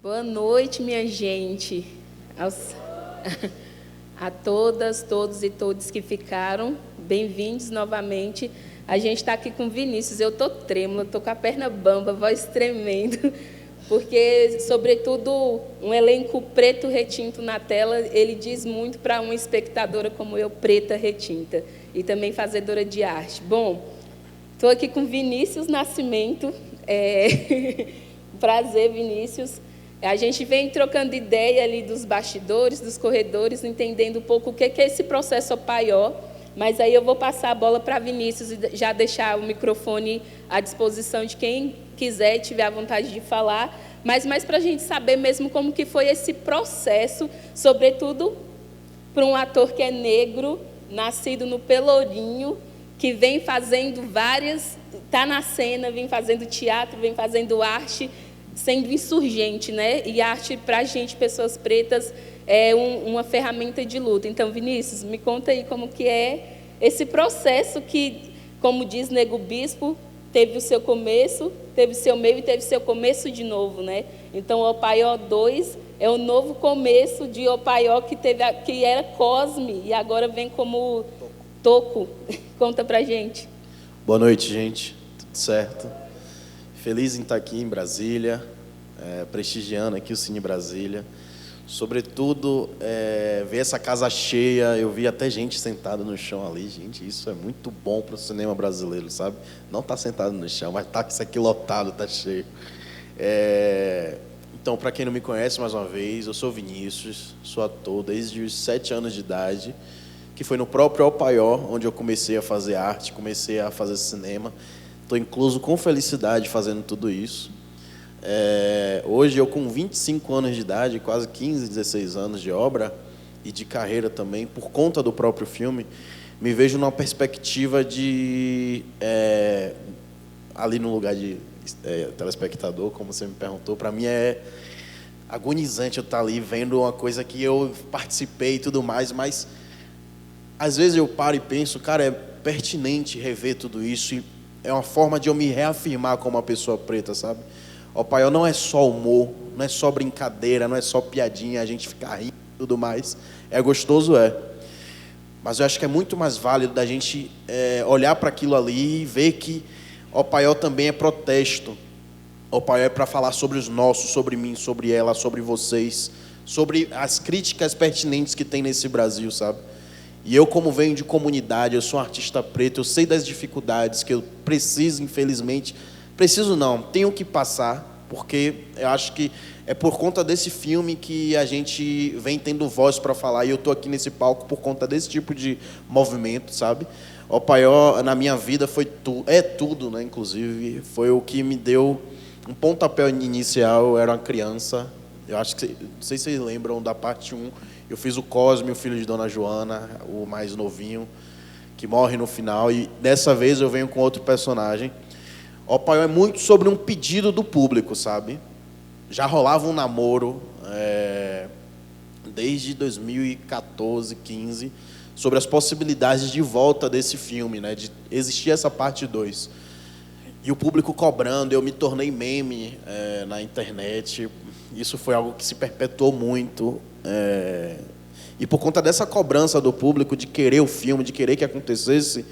Boa noite, minha gente. A todas, todos e todos que ficaram, bem-vindos novamente. A gente está aqui com o Vinícius. Eu estou trêmula, estou com a perna bamba, a voz tremendo, porque, sobretudo, um elenco preto retinto na tela, ele diz muito para uma espectadora como eu, preta retinta, e também fazedora de arte. Bom, estou aqui com Vinícius Nascimento. Prazer, Vinícius. A gente vem trocando ideia ali dos bastidores, dos corredores, entendendo um pouco o que é esse processo Opaió, mas aí eu vou passar a bola para Vinícius e já deixar o microfone à disposição de quem quiser e tiver a vontade de falar, mas mais para a gente saber mesmo como que foi esse processo, sobretudo para um ator que é negro, nascido no Pelourinho, que vem fazendo está na cena, vem fazendo teatro, vem fazendo arte, sendo insurgente, né? E arte, para a gente, pessoas pretas, é uma ferramenta de luta. Então, Vinícius, me conta aí como que é esse processo que, como diz Nego Bispo, teve o seu começo, teve o seu meio e teve o seu começo de novo, né? Então, o Opaió 2 é o novo começo de Opaió que era Cosme e agora vem como Toco. Conta pra gente. Boa noite, gente. Tudo certo? Feliz em estar aqui em Brasília, prestigiando aqui o Cine Brasília. Sobretudo, ver essa casa cheia, eu vi até gente sentada no chão ali. Gente, isso é muito bom para o cinema brasileiro, sabe? Não está sentado no chão, mas está isso aqui lotado, está cheio. Então, para quem não me conhece, mais uma vez, eu sou Vinícius, sou ator desde os 7 anos de idade, que foi no próprio Opaió, onde eu comecei a fazer arte, comecei a fazer cinema. Estou incluso com felicidade fazendo tudo isso. Hoje, eu com 25 anos de idade, quase 15, 16 anos de obra e de carreira também, por conta do próprio filme, me vejo numa perspectiva de, ali no lugar de telespectador, como você me perguntou, para mim é agonizante eu estar ali vendo uma coisa que eu participei e tudo mais, mas às vezes eu paro e penso, cara, é pertinente rever tudo isso e é uma forma de eu me reafirmar como uma pessoa preta, sabe? O Opaió não é só humor, não é só brincadeira, não é só piadinha, a gente ficar rindo e tudo mais. É gostoso, mas eu acho que é muito mais válido da gente olhar para aquilo ali e ver que o Opaió também é protesto. O Opaió é para falar sobre os nossos, sobre mim, sobre ela, sobre vocês, sobre as críticas pertinentes que tem nesse Brasil, sabe? E eu, como venho de comunidade, eu sou um artista preto, eu sei das dificuldades que eu preciso, infelizmente, tenho que passar, porque eu acho que é por conta desse filme que a gente vem tendo voz para falar, e eu estou aqui nesse palco por conta desse tipo de movimento, sabe? O Opaió, na minha vida, é tudo, né? Inclusive, foi o que me deu um pontapé inicial. Eu era uma criança, eu acho que, não sei se vocês lembram da parte 1, eu fiz o Cosme, o filho de Dona Joana, o mais novinho, que morre no final, e dessa vez eu venho com outro personagem. O Opaió é muito sobre um pedido do público, sabe? Já rolava um namoro desde 2014, 15, sobre as possibilidades de volta desse filme, né? De existir essa parte 2. E o público cobrando, eu me tornei meme na internet. Isso foi algo que se perpetuou muito. E por conta dessa cobrança do público de querer o filme, de querer que acontecesse,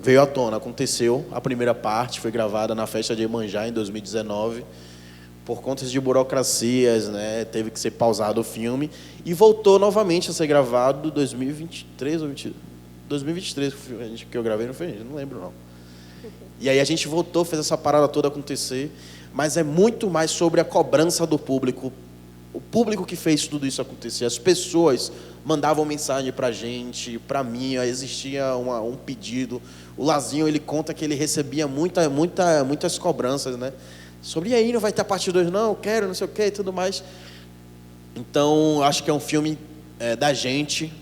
veio à tona. Aconteceu, a primeira parte foi gravada na festa de Iemanjá em 2019. Por conta de burocracias, né, teve que ser pausado o filme e voltou novamente a ser gravado em 2023 ou 2023 que eu gravei, não foi? Não lembro não. E aí a gente voltou, fez essa parada toda acontecer, mas é muito mais sobre a cobrança do público. O público que fez tudo isso acontecer. As pessoas mandavam mensagem para a gente, para mim, existia um pedido. O Lazinho, ele conta que ele recebia muitas cobranças, né? Sobre, e aí, não vai ter a parte 2? Não, eu quero, não sei o quê e tudo mais. Então, acho que é um filme da gente,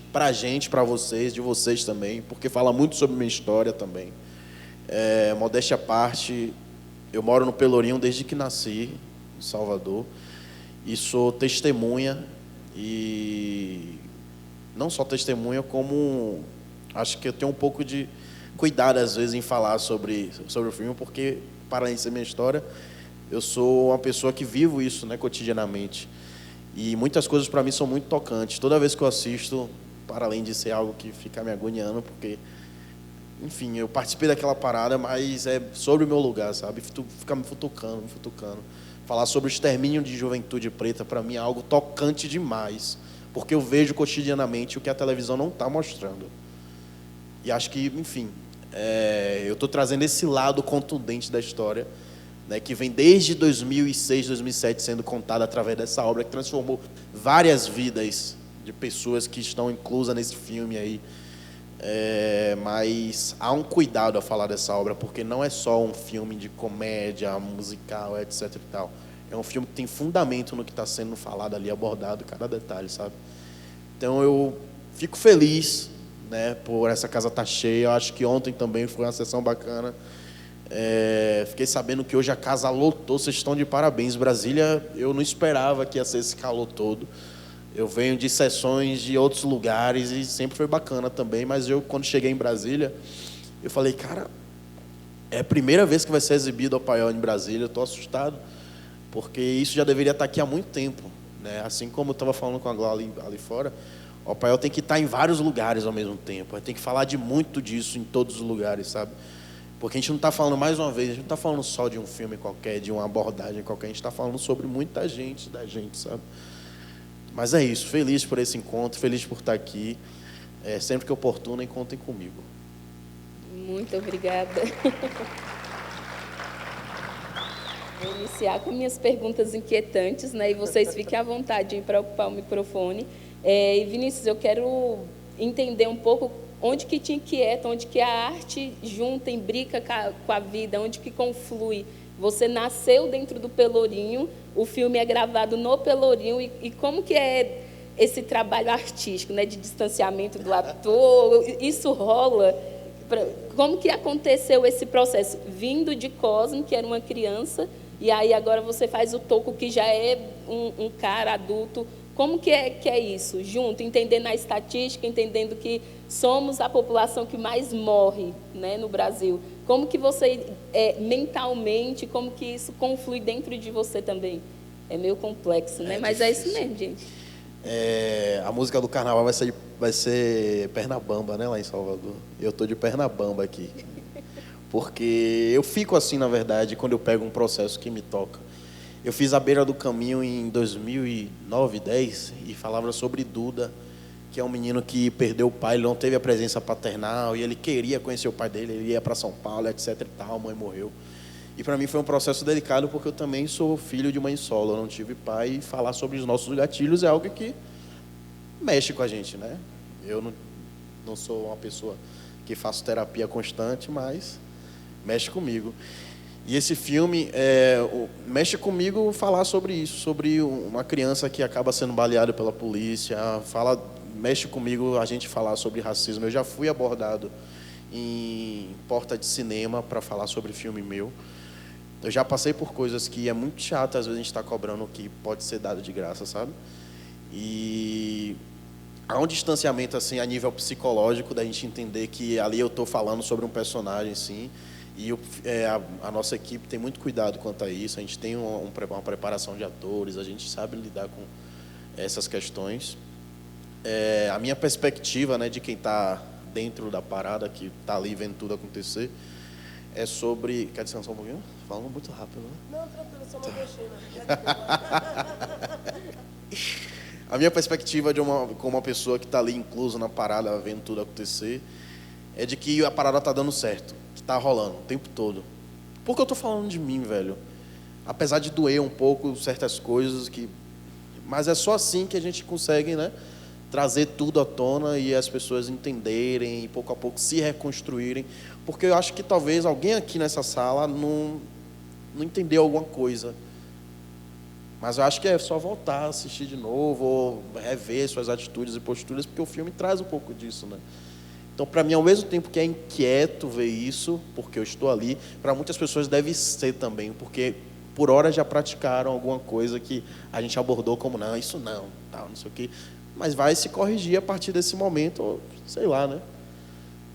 para vocês, de vocês também, porque fala muito sobre minha história também. Modéstia à parte, eu moro no Pelourinho desde que nasci, em Salvador, e sou testemunha, e não só testemunha, como acho que eu tenho um pouco de cuidado, às vezes, em falar sobre o filme, porque, para além de ser minha história, Eu sou uma pessoa que vivo isso, né, cotidianamente. E muitas coisas para mim são muito tocantes. Toda vez que eu assisto, para além de ser algo que fica me agoniando, porque, enfim, eu participei daquela parada, mas é sobre o meu lugar, sabe? Fica me futucando, me futucando. Falar sobre o extermínio de juventude preta, para mim, é algo tocante demais, porque eu vejo cotidianamente o que a televisão não está mostrando. E acho que, enfim, eu estou trazendo esse lado contundente da história, né, que vem desde 2006, 2007 sendo contada através dessa obra, que transformou várias vidas de pessoas que estão inclusas nesse filme aí. Mas há um cuidado a falar dessa obra, porque não é só um filme de comédia, musical, etc. e tal. É um filme que tem fundamento no que está sendo falado ali, abordado, cada detalhe, sabe? Então eu fico feliz, né, por essa casa estar cheia. Eu acho que ontem também foi uma sessão bacana. Fiquei sabendo que hoje a casa lotou, vocês estão de parabéns. Brasília, eu não esperava que ia ser esse calor todo. Eu venho de sessões de outros lugares e sempre foi bacana também, mas eu, quando cheguei em Brasília, eu falei, cara, é a primeira vez que vai ser exibido o Paiol em Brasília, eu estou assustado, porque isso já deveria estar aqui há muito tempo, né? Assim como eu estava falando com a Glória ali fora, o Paiol tem que estar em vários lugares ao mesmo tempo, tem que falar de muito disso em todos os lugares, sabe? Porque a gente não está falando, mais uma vez, a gente não está falando só de um filme qualquer, de uma abordagem qualquer, a gente está falando sobre muita gente, da gente, sabe? Mas é isso, feliz por esse encontro, feliz por estar aqui. Sempre que oportuno, contem comigo. Muito obrigada. Vou iniciar com minhas perguntas inquietantes, né? E vocês fiquem à vontade para ocupar o microfone. E Vinícius, eu quero entender um pouco onde que te inquieta, onde que a arte junta, imbrica com a vida, onde que conflui. Você nasceu dentro do Pelourinho, o filme é gravado no Pelourinho, e como que é esse trabalho artístico, né, de distanciamento do ator? Isso rola? Como que aconteceu esse processo? Vindo de Cosme, que era uma criança, e aí agora você faz o Toco, que já é um cara adulto. Como que é isso? Junto, entendendo a estatística, entendendo que somos a população que mais morre, né, no Brasil. Como que você, mentalmente, como que isso conflui dentro de você também? É meio complexo, né? Mas difícil. É isso mesmo, gente. A música do carnaval vai ser Pernabamba, né, lá em Salvador. Eu estou de Pernabamba aqui. Porque eu fico assim, na verdade, quando eu pego um processo que me toca. Eu fiz A Beira do Caminho em 2009, 2010, e falava sobre Duda, que é um menino que perdeu o pai, ele não teve a presença paternal, e ele queria conhecer o pai dele, ele ia para São Paulo, etc. e tal, a mãe morreu. E para mim foi um processo delicado, porque eu também sou filho de mãe solo, eu não tive pai, e falar sobre os nossos gatilhos é algo que mexe com a gente, né? Eu não sou uma pessoa que faço terapia constante, mas mexe comigo. E esse filme mexe comigo falar sobre isso, sobre uma criança que acaba sendo baleada pela polícia, mexe comigo a gente falar sobre racismo. Eu já fui abordado em porta de cinema para falar sobre filme meu. Eu já passei por coisas que é muito chato, às vezes a gente está cobrando o que pode ser dado de graça, sabe? E há um distanciamento assim a nível psicológico da gente entender que ali eu estou falando sobre um personagem, sim. E a nossa equipe tem muito cuidado quanto a isso. A gente tem uma preparação de atores, a gente sabe lidar com essas questões. A minha perspectiva, né, de quem está dentro da parada, que está ali vendo tudo acontecer, é sobre... Quer descansar um pouquinho? Falando muito rápido, né? Não, tranquilo, só não deixei, né? A minha perspectiva como uma pessoa que está ali incluso na parada, vendo tudo acontecer, é de que a parada está dando certo, que está rolando o tempo todo. Por que eu estou falando de mim, velho? Apesar de doer um pouco certas coisas, mas é só assim que a gente consegue, né, trazer tudo à tona e as pessoas entenderem e pouco a pouco se reconstruírem. Porque eu acho que talvez alguém aqui nessa sala não entendeu alguma coisa. Mas eu acho que é só voltar, assistir de novo, ou rever suas atitudes e posturas, porque o filme traz um pouco disso, né? Então, para mim, ao mesmo tempo que é inquieto ver isso, porque eu estou ali, para muitas pessoas deve ser também, porque por horas já praticaram alguma coisa que a gente abordou como, não, isso não, tal, não sei o quê. Mas vai se corrigir a partir desse momento, ou sei lá, né?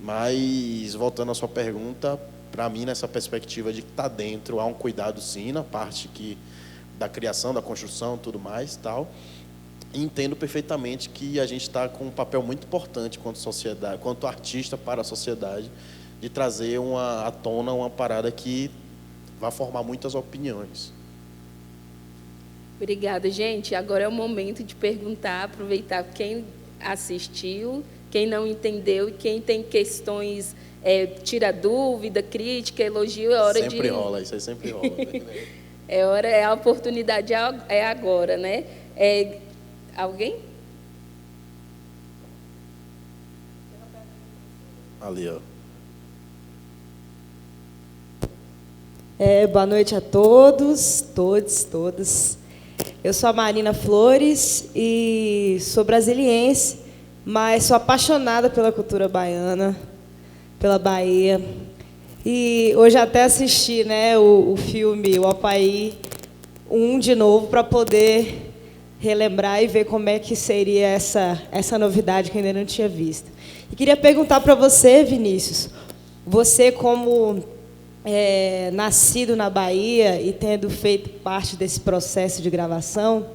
Mas, voltando à sua pergunta, para mim, nessa perspectiva de que está dentro, há um cuidado sim na parte da criação, da construção, tudo mais, tal. E entendo perfeitamente que a gente está com um papel muito importante quanto sociedade, quanto artista para a sociedade, de trazer à tona uma parada que vai formar muitas opiniões. Obrigada, gente. Agora é o momento de perguntar, aproveitar quem assistiu, quem não entendeu e quem tem questões, tira dúvida, crítica, elogio, é hora Sempre rola, isso aí sempre rola. A oportunidade é agora, né? Alguém? Ali, ó. Boa noite a todos, todas. Eu sou a Marina Flores e sou brasiliense, mas sou apaixonada pela cultura baiana, pela Bahia. E hoje até assisti, né, o filme O Opaí 1 de novo para poder relembrar e ver como é que seria essa novidade que eu ainda não tinha visto. E queria perguntar para você, Vinícius, você como nascido na Bahia e tendo feito parte desse processo de gravação,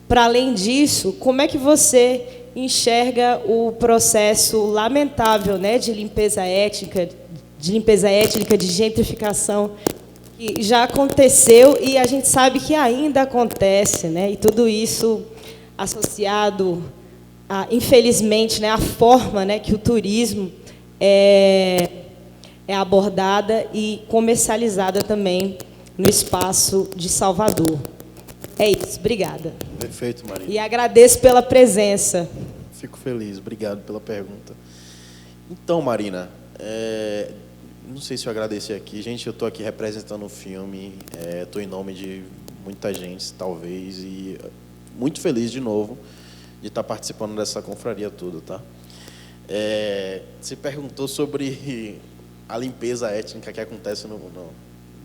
para além disso, como é que você enxerga o processo lamentável, né, de limpeza étnica, de gentrificação, que já aconteceu e a gente sabe que ainda acontece, né, e tudo isso associado, infelizmente, né, à forma, né, que o turismo é abordada e comercializada também no espaço de Salvador. É isso, obrigada. Perfeito, Marina. E agradeço pela presença. Fico feliz, obrigado pela pergunta. Então, Marina, não sei se eu agradecer aqui. Gente, eu estou aqui representando o filme, estou em nome de muita gente, talvez, e muito feliz de novo de estar participando dessa confraria toda, tá? Você perguntou sobre a limpeza étnica que acontece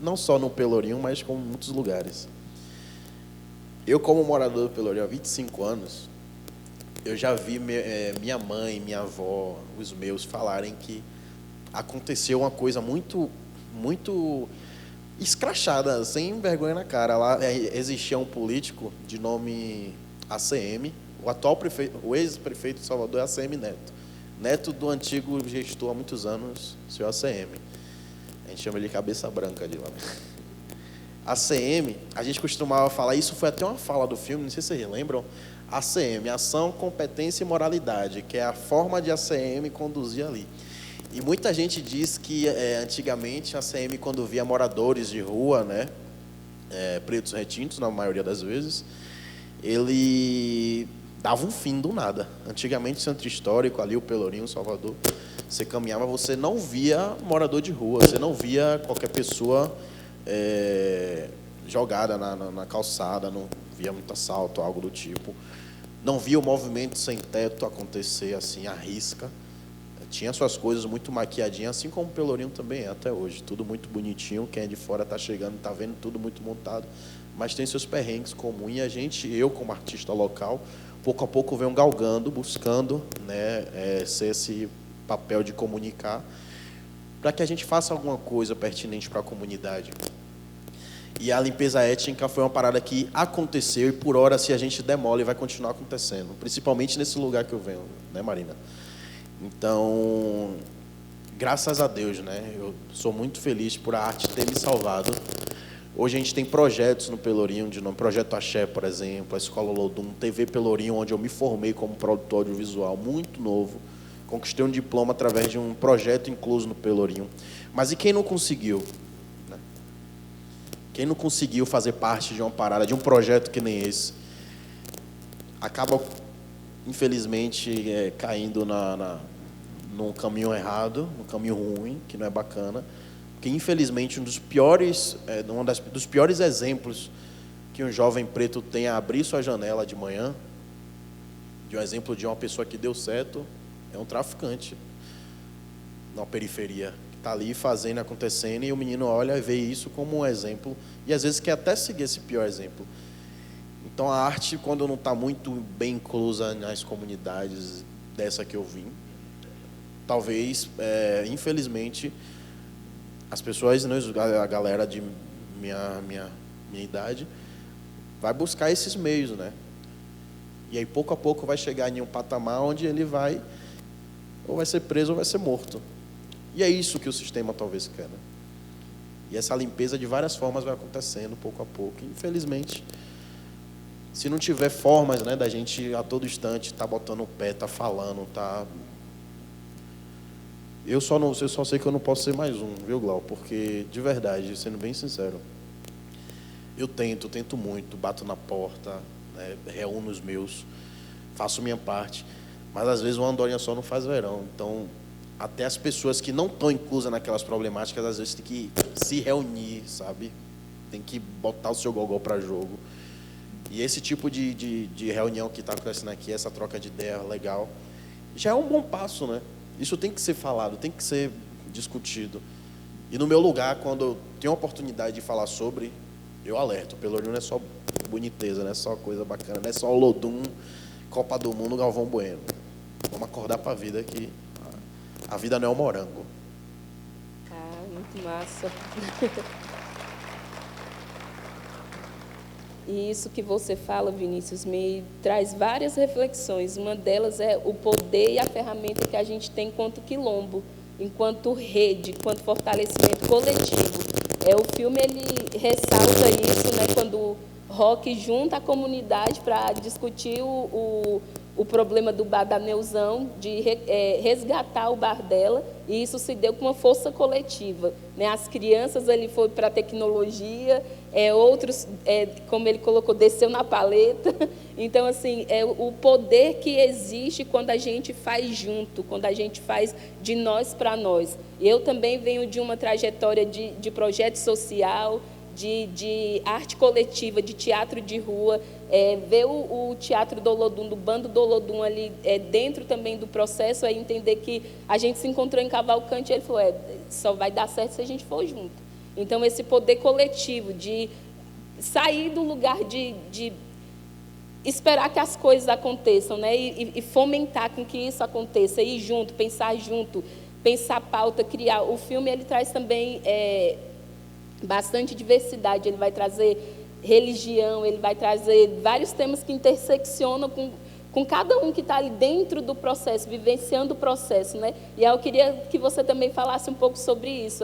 não só no Pelourinho, mas como em muitos lugares. Eu, como morador do Pelourinho há 25 anos, eu já vi minha mãe, minha avó, os meus falarem que aconteceu uma coisa muito, muito escrachada, sem vergonha na cara. Lá existia um político de nome ACM, o ex-prefeito de Salvador é ACM Neto do antigo gestor há muitos anos, o senhor ACM. A gente chama ele de cabeça branca de lá. ACM, a gente costumava falar, isso foi até uma fala do filme, não sei se vocês lembram, ACM, Ação, Competência e Moralidade, que é a forma de ACM conduzir ali. E muita gente diz que antigamente a ACM, quando via moradores de rua, né, pretos retintos, na maioria das vezes, ele dava um fim do nada. Antigamente, centro histórico, ali o Pelourinho, Salvador, você caminhava, você não via morador de rua, você não via qualquer pessoa jogada na calçada, não via muito assalto, algo do tipo. Não via o movimento sem teto acontecer assim, à risca. Tinha suas coisas muito maquiadinhas, assim como o Pelourinho também é até hoje. Tudo muito bonitinho, quem é de fora está chegando, está vendo tudo muito montado. Mas tem seus perrengues comuns e eu como artista local, pouco a pouco venho galgando, buscando, né, ser esse papel de comunicar, para que a gente faça alguma coisa pertinente para a comunidade. E a limpeza étnica foi uma parada que aconteceu e, por hora, se a gente demole, vai continuar acontecendo. Principalmente nesse lugar que eu venho, né, Marina? Então, graças a Deus, né? Eu sou muito feliz por a arte ter me salvado. Hoje a gente tem projetos no Pelourinho, de nome Projeto Axé, por exemplo, a Escola Lodum, TV Pelourinho, onde eu me formei como produtor audiovisual, muito novo. Conquistei um diploma através de um projeto incluso no Pelourinho. Mas e quem não conseguiu? Quem não conseguiu fazer parte de uma parada, de um projeto que nem esse, acaba, infelizmente, caindo num caminho errado, num caminho ruim, que não é bacana. Porque, infelizmente, dos piores exemplos que um jovem preto tem a abrir sua janela de manhã, de um exemplo de uma pessoa que deu certo, é um traficante na periferia. Está ali fazendo, acontecendo, e o menino olha e vê isso como um exemplo, e às vezes quer até seguir esse pior exemplo. Então a arte, quando não está muito bem inclusa nas comunidades dessa que eu vim, talvez, infelizmente, as pessoas, né, a galera de minha idade, vai buscar esses meios, né? E aí, pouco a pouco, vai chegar em um patamar onde ele vai, ou vai ser preso ou vai ser morto. E é isso que o sistema talvez quer, né? E essa limpeza de várias formas vai acontecendo, pouco a pouco. E, infelizmente, se não tiver formas, né, da gente a todo instante tá botando o pé, tá falando, tá... Eu só sei que eu não posso ser mais um, viu, Glau? Porque, de verdade, sendo bem sincero, eu tento muito, bato na porta, né, reúno os meus, faço minha parte, mas às vezes uma andorinha só não faz verão. Então, até as pessoas que não estão inclusas naquelas problemáticas, às vezes tem que se reunir, sabe? Tem que botar o seu gogó para jogo. E esse tipo de reunião que está acontecendo aqui, essa troca de ideia legal, já é um bom passo, né? Isso tem que ser falado, tem que ser discutido. E no meu lugar, quando eu tenho a oportunidade de falar sobre, eu alerto. O Pelourinho não é só boniteza, não é só coisa bacana, não é só o Lodum, Copa do Mundo, Galvão Bueno. Vamos acordar para a vida, que a vida não é um morango. Ah, muito massa. E isso que você fala, Vinícius, me traz várias reflexões. Uma delas é o poder e a ferramenta que a gente tem enquanto quilombo, enquanto rede, enquanto fortalecimento coletivo. O filme ele ressalta isso, né, quando o Rock junta a comunidade para discutir o problema do bar da Neuzão, de resgatar o bar dela, e isso se deu com uma força coletiva, né? As crianças ali foram para a tecnologia, outros, como ele colocou, desceu na paleta. Então, assim, o poder que existe quando a gente faz junto, quando a gente faz de nós para nós. Eu também venho de uma trajetória de projeto social, de arte coletiva, de teatro de rua, ver o teatro do Olodum, do bando do Olodum ali dentro também do processo, entender que a gente se encontrou em Cavalcante e ele falou, só vai dar certo se a gente for junto. Então, esse poder coletivo de sair do lugar de esperar que as coisas aconteçam, né? E fomentar com que isso aconteça, ir junto, pensar pauta, criar. O filme ele traz também bastante diversidade, ele vai trazer religião, ele vai trazer vários temas que interseccionam com cada um que está ali dentro do processo, vivenciando o processo, né? E aí eu queria que você também falasse um pouco sobre isso,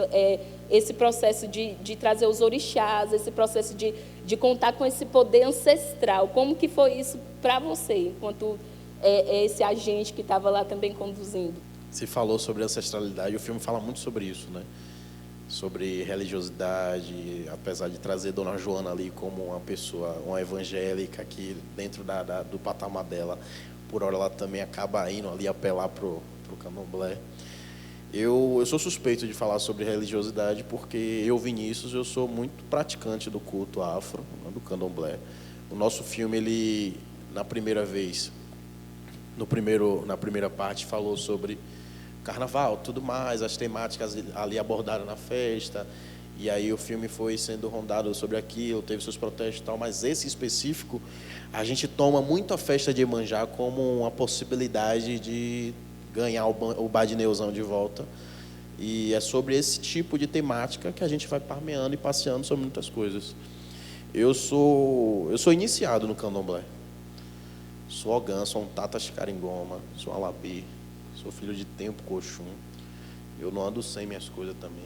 esse processo de trazer os orixás, esse processo de contar com esse poder ancestral. Como que foi isso para você, enquanto esse agente que estava lá também conduzindo? Se falou sobre ancestralidade, o filme fala muito sobre isso, né? Sobre religiosidade, apesar de trazer Dona Joana ali como uma pessoa, uma evangélica, que dentro do patamar dela, por hora ela também acaba indo ali apelar pro candomblé. Eu sou suspeito de falar sobre religiosidade porque eu, Vinícius, eu sou muito praticante do culto afro, do candomblé. O nosso filme, ele, na primeira parte, falou sobre carnaval, tudo mais, as temáticas ali abordadas na festa, e aí o filme foi sendo rondado sobre aquilo, teve seus protestos e tal, mas esse específico, a gente toma muito a festa de Iemanjá como uma possibilidade de ganhar o Bar de Neuzão de volta, e é sobre esse tipo de temática que a gente vai parmeando e passeando sobre muitas coisas. Eu sou iniciado no candomblé, sou Ogã, sou um Tata Chicaringoma, sou Alabi, sou filho de Tempo Coxum. Eu não ando sem minhas coisas também.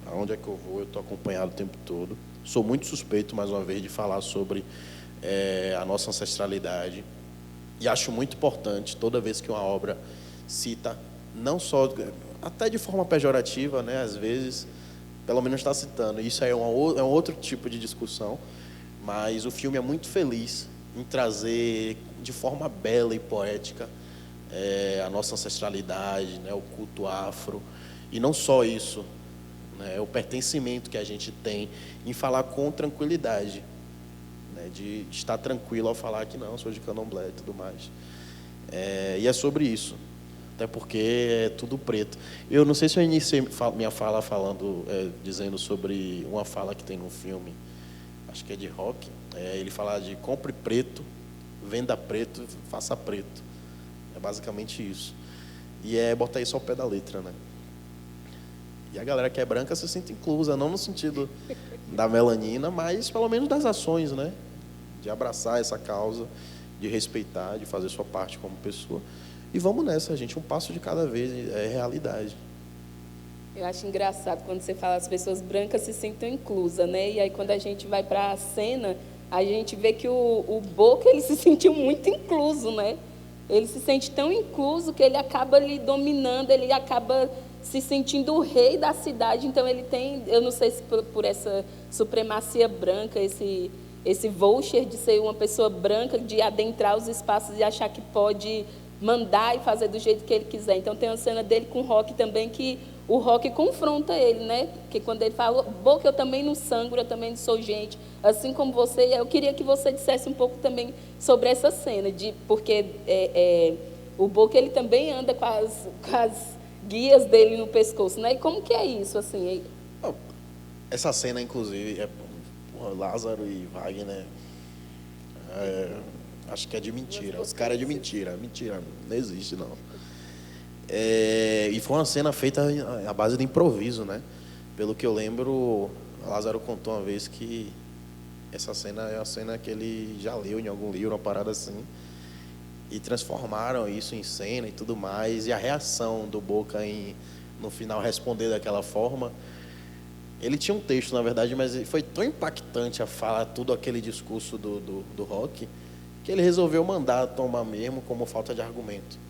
Aonde é que eu vou, eu estou acompanhado o tempo todo. Sou muito suspeito, mais uma vez, de falar sobre a nossa ancestralidade. E acho muito importante, toda vez que uma obra cita, não só, até de forma pejorativa, né, às vezes, pelo menos está citando. Isso aí é um outro tipo de discussão, mas o filme é muito feliz em trazer, de forma bela e poética, a nossa ancestralidade, né, o culto afro, e não só isso, né, o pertencimento que a gente tem em falar com tranquilidade, né, de estar tranquilo ao falar que não, sou de candomblé e tudo mais. E é sobre isso, até porque é tudo preto. Eu não sei se eu iniciei minha fala dizendo sobre uma fala que tem no filme, acho que é de Rock, ele fala de compre preto, venda preto, faça preto. É basicamente isso. E botar isso ao pé da letra, né? E a galera que é branca se sente inclusa, não no sentido da melanina, mas pelo menos das ações, né? De abraçar essa causa, de respeitar, de fazer sua parte como pessoa. E vamos nessa, gente, um passo de cada vez, é realidade. Eu acho engraçado quando você fala as pessoas brancas se sentem inclusas, né? E aí quando a gente vai para a cena, a gente vê que o Boca, ele se sentiu muito incluso, né? Ele se sente tão incluso que ele acaba ali dominando, ele acaba se sentindo o rei da cidade. Então ele tem, eu não sei se por essa supremacia branca, esse voucher de ser uma pessoa branca, de adentrar os espaços e achar que pode mandar e fazer do jeito que ele quiser. Então tem uma cena dele com o Rock também, que o Rock confronta ele, né? Porque quando ele fala, Boca, eu também não sangro, eu também não sou gente, assim como você. Eu queria que você dissesse um pouco também sobre essa cena, porque o Boca, ele também anda com as guias dele no pescoço, né? E como que é isso, assim? Essa cena, inclusive, Lázaro e Wagner, acho que é de mentira. Os caras é de mentira. Mentira, não existe, não. E foi uma cena feita à base de improviso, né? Pelo que eu lembro, Lázaro contou uma vez que essa cena é uma cena que ele já leu em algum livro, uma parada assim, e transformaram isso em cena e tudo mais, e a reação do Boca no final responder daquela forma. Ele tinha um texto, na verdade, mas foi tão impactante a fala, tudo aquele discurso do Rock, que ele resolveu mandar tomar mesmo como falta de argumento.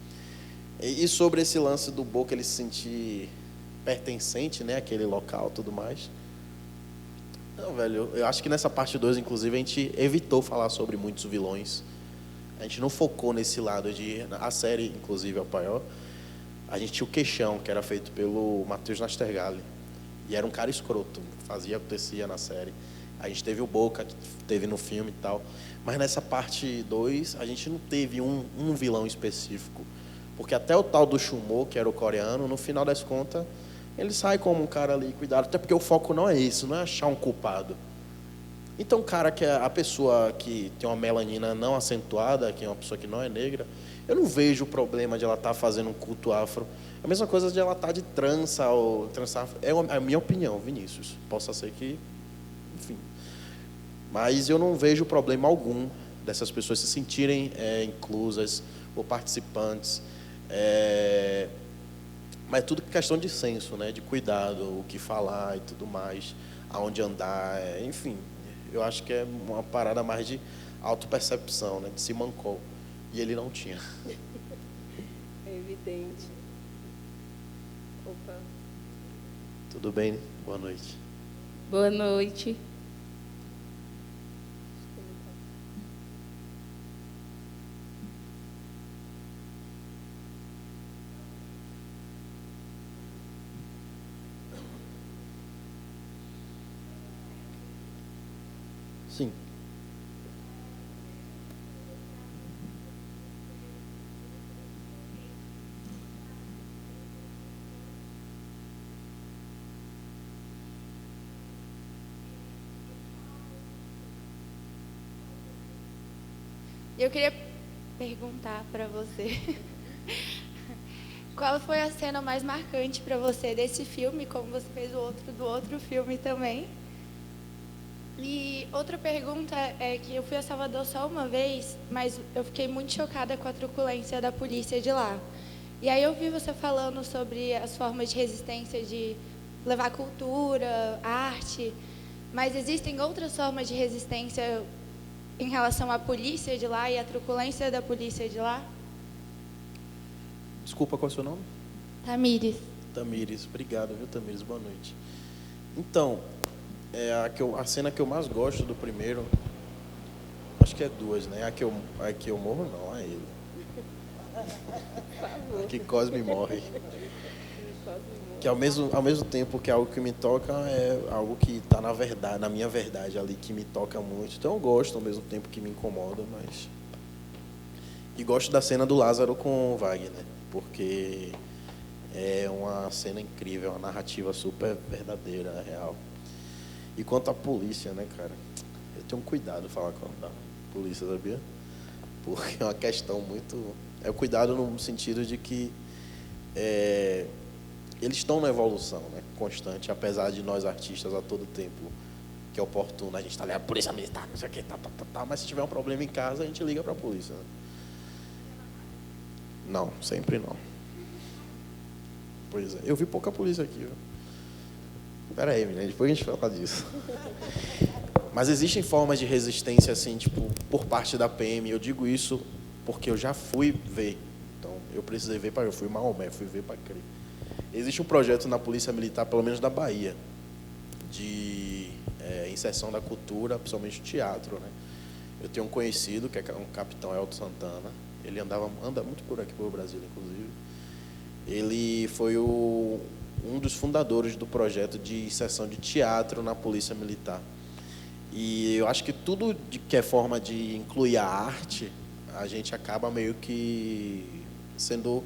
E sobre esse lance do Boca, ele se sentir pertencente, né, àquele local, tudo mais. Não, velho, eu acho que nessa parte 2, inclusive, a gente evitou falar sobre muitos vilões. A gente não focou nesse lado a série, inclusive, ao Paió. A gente tinha o Queixão, que era feito pelo Matheus Nastergalli. E era um cara escroto, acontecia na série. A gente teve o Boca, que teve no filme e tal. Mas nessa parte 2, a gente não teve um vilão específico. Porque até o tal do Shumo, que era o coreano, no final das contas, ele sai como um cara ali, cuidado. Até porque o foco não é isso, não é achar um culpado. Então, cara, que é a pessoa que tem uma melanina não acentuada, que é uma pessoa que não é negra, eu não vejo o problema de ela estar fazendo um culto afro. É a mesma coisa de ela estar de trança ou trançar. É a minha opinião, Vinícius. Possa ser que, enfim. Mas eu não vejo problema algum dessas pessoas se sentirem inclusas ou participantes. Mas é tudo questão de senso, né? De cuidado, o que falar e tudo mais, aonde andar, enfim. Eu acho que é uma parada mais de autopercepção, né? De se mancou. E ele não tinha. É evidente. Opa. Tudo bem? Boa noite. Boa noite. Sim. Eu queria perguntar para você qual foi a cena mais marcante para você desse filme, como você fez do outro filme também. E outra pergunta é que eu fui a Salvador só uma vez, mas eu fiquei muito chocada com a truculência da polícia de lá. E aí eu vi você falando sobre as formas de resistência, de levar cultura, arte, mas existem outras formas de resistência em relação à polícia de lá e à truculência da polícia de lá? Desculpa, qual é o seu nome? Tamires. Tamires, obrigado, viu, Tamires? Boa noite. Então, a cena que eu mais gosto do primeiro, acho que é duas, né? A que eu morro, não, a ele. A que Cosme morre. Que ao mesmo tempo que é algo que me toca, é algo que está na minha verdade ali, que me toca muito. Então eu gosto ao mesmo tempo que me incomoda, mas... E gosto da cena do Lázaro com o Wagner, porque é uma cena incrível, uma narrativa super verdadeira, real. E quanto à polícia, né, cara? Eu tenho cuidado de falar com a polícia, sabia? Porque é uma questão muito... É o cuidado no sentido de que eles estão na evolução, né? constante, apesar de nós artistas a todo tempo que é oportuno, a gente está ali, a polícia militar, não sei o que, mas se tiver um problema em casa, a gente liga para a polícia. Né? Não, sempre não. Pois é, eu vi pouca polícia aqui. Viu? Pera aí, menina, depois a gente fala disso. Mas existem formas de resistência, assim, tipo, por parte da PM. Eu digo isso porque eu já fui ver. Então, eu precisei ver para eu fui Maomé, fui ver para crer. Existe um projeto na Polícia Militar, pelo menos da Bahia, de inserção da cultura, principalmente teatro, né? Eu tenho um conhecido, que é um capitão Elton Santana. Ele anda muito por aqui, pelo Brasil, inclusive. Ele foi um dos fundadores do projeto de inserção de teatro na Polícia Militar. E eu acho que tudo que é forma de incluir a arte, a gente acaba meio que sendo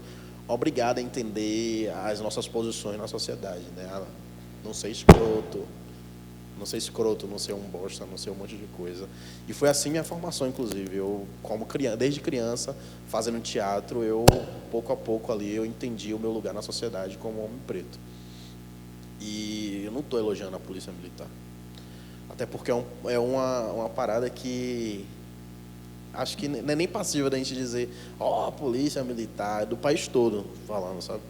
obrigado a entender as nossas posições na sociedade, né? Não ser escroto, não ser um bosta, não ser um monte de coisa. E foi assim minha formação, inclusive. Eu, como criança, desde criança, fazendo teatro, eu, pouco a pouco ali, eu entendi o meu lugar na sociedade como homem preto. E eu não estou elogiando a Polícia Militar. Até porque é uma parada que acho que não é nem passível da gente dizer Polícia Militar, é do país todo falando, sabe?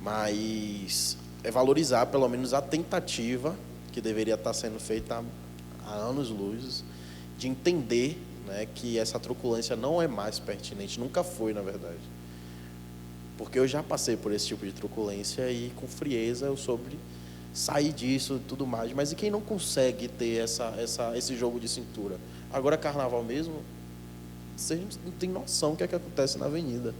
Mas é valorizar pelo menos a tentativa que deveria estar sendo feita há anos-luz, de entender, né, que essa truculência não é mais pertinente, nunca foi, na verdade. Porque eu já passei por esse tipo de truculência e, com frieza, eu soube sair disso e tudo mais. Mas e quem não consegue ter esse jogo de cintura? Agora, carnaval mesmo, você não tem noção do que é que acontece na avenida.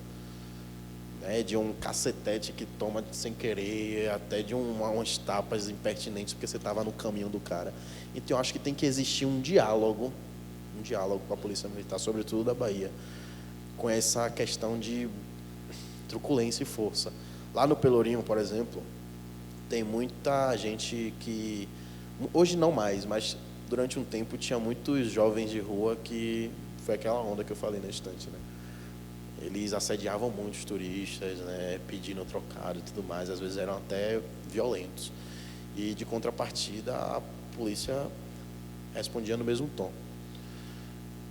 De um cacetete que toma sem querer, até de umas tapas impertinentes porque você estava no caminho do cara. Então, eu acho que tem que existir um diálogo com a Polícia Militar, sobretudo da Bahia, com essa questão de truculência e força. Lá no Pelourinho, por exemplo, tem muita gente que, hoje não mais, mas durante um tempo tinha muitos jovens de rua que, foi aquela onda que eu falei na estante, né? Eles assediavam muitos turistas, né, pedindo trocado e tudo mais, às vezes eram até violentos. E, de contrapartida, a polícia respondia no mesmo tom.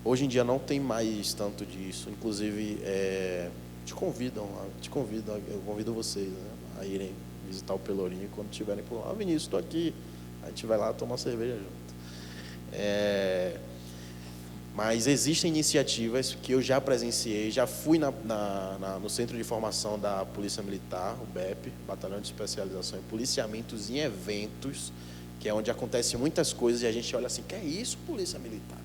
Hoje em dia não tem mais tanto disso, inclusive eu convido vocês, né, a irem visitar o Pelourinho quando estiverem por lá. Vinícius, estou aqui, a gente vai lá tomar cerveja junto. Mas existem iniciativas que eu já presenciei, já fui no Centro de Formação da Polícia Militar, o BEP, Batalhão de Especialização em Policiamentos em Eventos, que é onde acontecem muitas coisas e a gente olha assim, que é isso, Polícia Militar?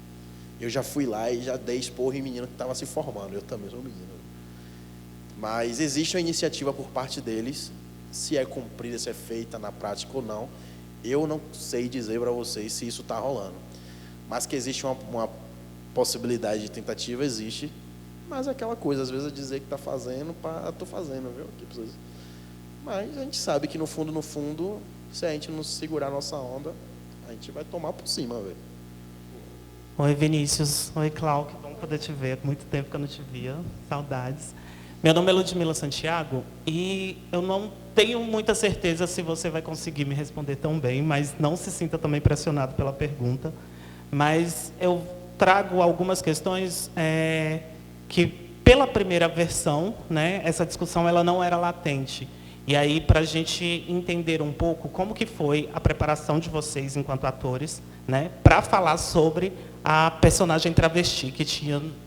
Eu já fui lá e já dei esporro em menino que estava se formando, eu também sou menino. Mas existe uma iniciativa por parte deles, se é cumprida, se é feita na prática ou não, eu não sei dizer para vocês se isso está rolando. Mas que existe uma possibilidade de tentativa, existe, mas aquela coisa, às vezes, é dizer que está fazendo, estou fazendo, viu? Mas a gente sabe que, no fundo, se a gente não segurar a nossa onda, a gente vai tomar por cima, velho. Oi, Vinícius. Oi, Clau, que bom poder te ver. Muito tempo que eu não te via. Saudades. Meu nome é Ludmila Santiago e eu não tenho muita certeza se você vai conseguir me responder tão bem, mas não se sinta também pressionado pela pergunta. Mas eu trago algumas questões que, pela primeira versão, né, essa discussão ela não era latente. E aí, para a gente entender um pouco como que foi a preparação de vocês enquanto atores, né, para falar sobre a personagem travesti que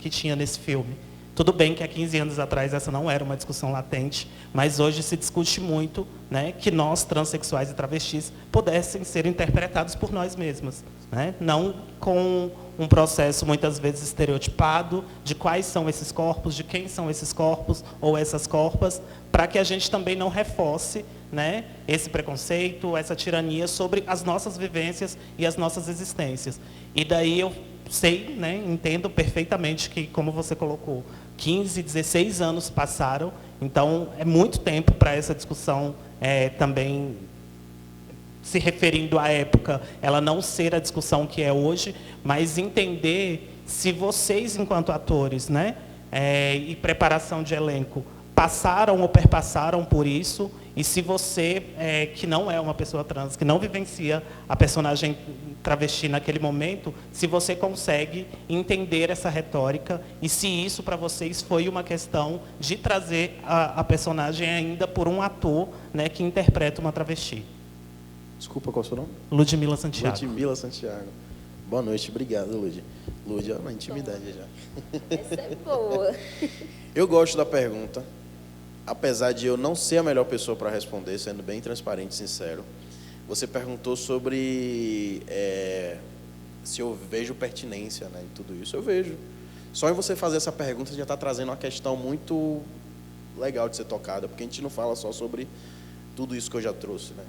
tinha nesse filme. Tudo bem que há 15 anos atrás essa não era uma discussão latente, mas hoje se discute muito, né, que nós, transexuais e travestis, pudessem ser interpretados por nós mesmas, né? Não com um processo muitas vezes estereotipado de quais são esses corpos, de quem são esses corpos ou essas corpas, para que a gente também não reforce, né, esse preconceito, essa tirania sobre as nossas vivências e as nossas existências. E daí eu sei, né, entendo perfeitamente que, como você colocou, 15, 16 anos passaram, então é muito tempo para essa discussão também, se referindo à época, ela não ser a discussão que é hoje, mas entender se vocês, enquanto atores, né, e preparação de elenco, passaram ou perpassaram por isso, e se você, que não é uma pessoa trans, que não vivencia a personagem travesti naquele momento, se você consegue entender essa retórica, e se isso para vocês foi uma questão de trazer a personagem ainda por um ator, né, que interpreta uma travesti. Desculpa, qual é o seu nome? Ludmila Santiago. Ludmila Santiago. Boa noite, obrigado, Lud. Lud, é uma intimidade já. Essa é boa. Eu gosto da pergunta, apesar de eu não ser a melhor pessoa para responder, sendo bem transparente e sincero. Você perguntou sobre se eu vejo pertinência, né, em tudo isso. Eu vejo. Só em você fazer essa pergunta, você já está trazendo uma questão muito legal de ser tocada, porque a gente não fala só sobre tudo isso que eu já trouxe, né?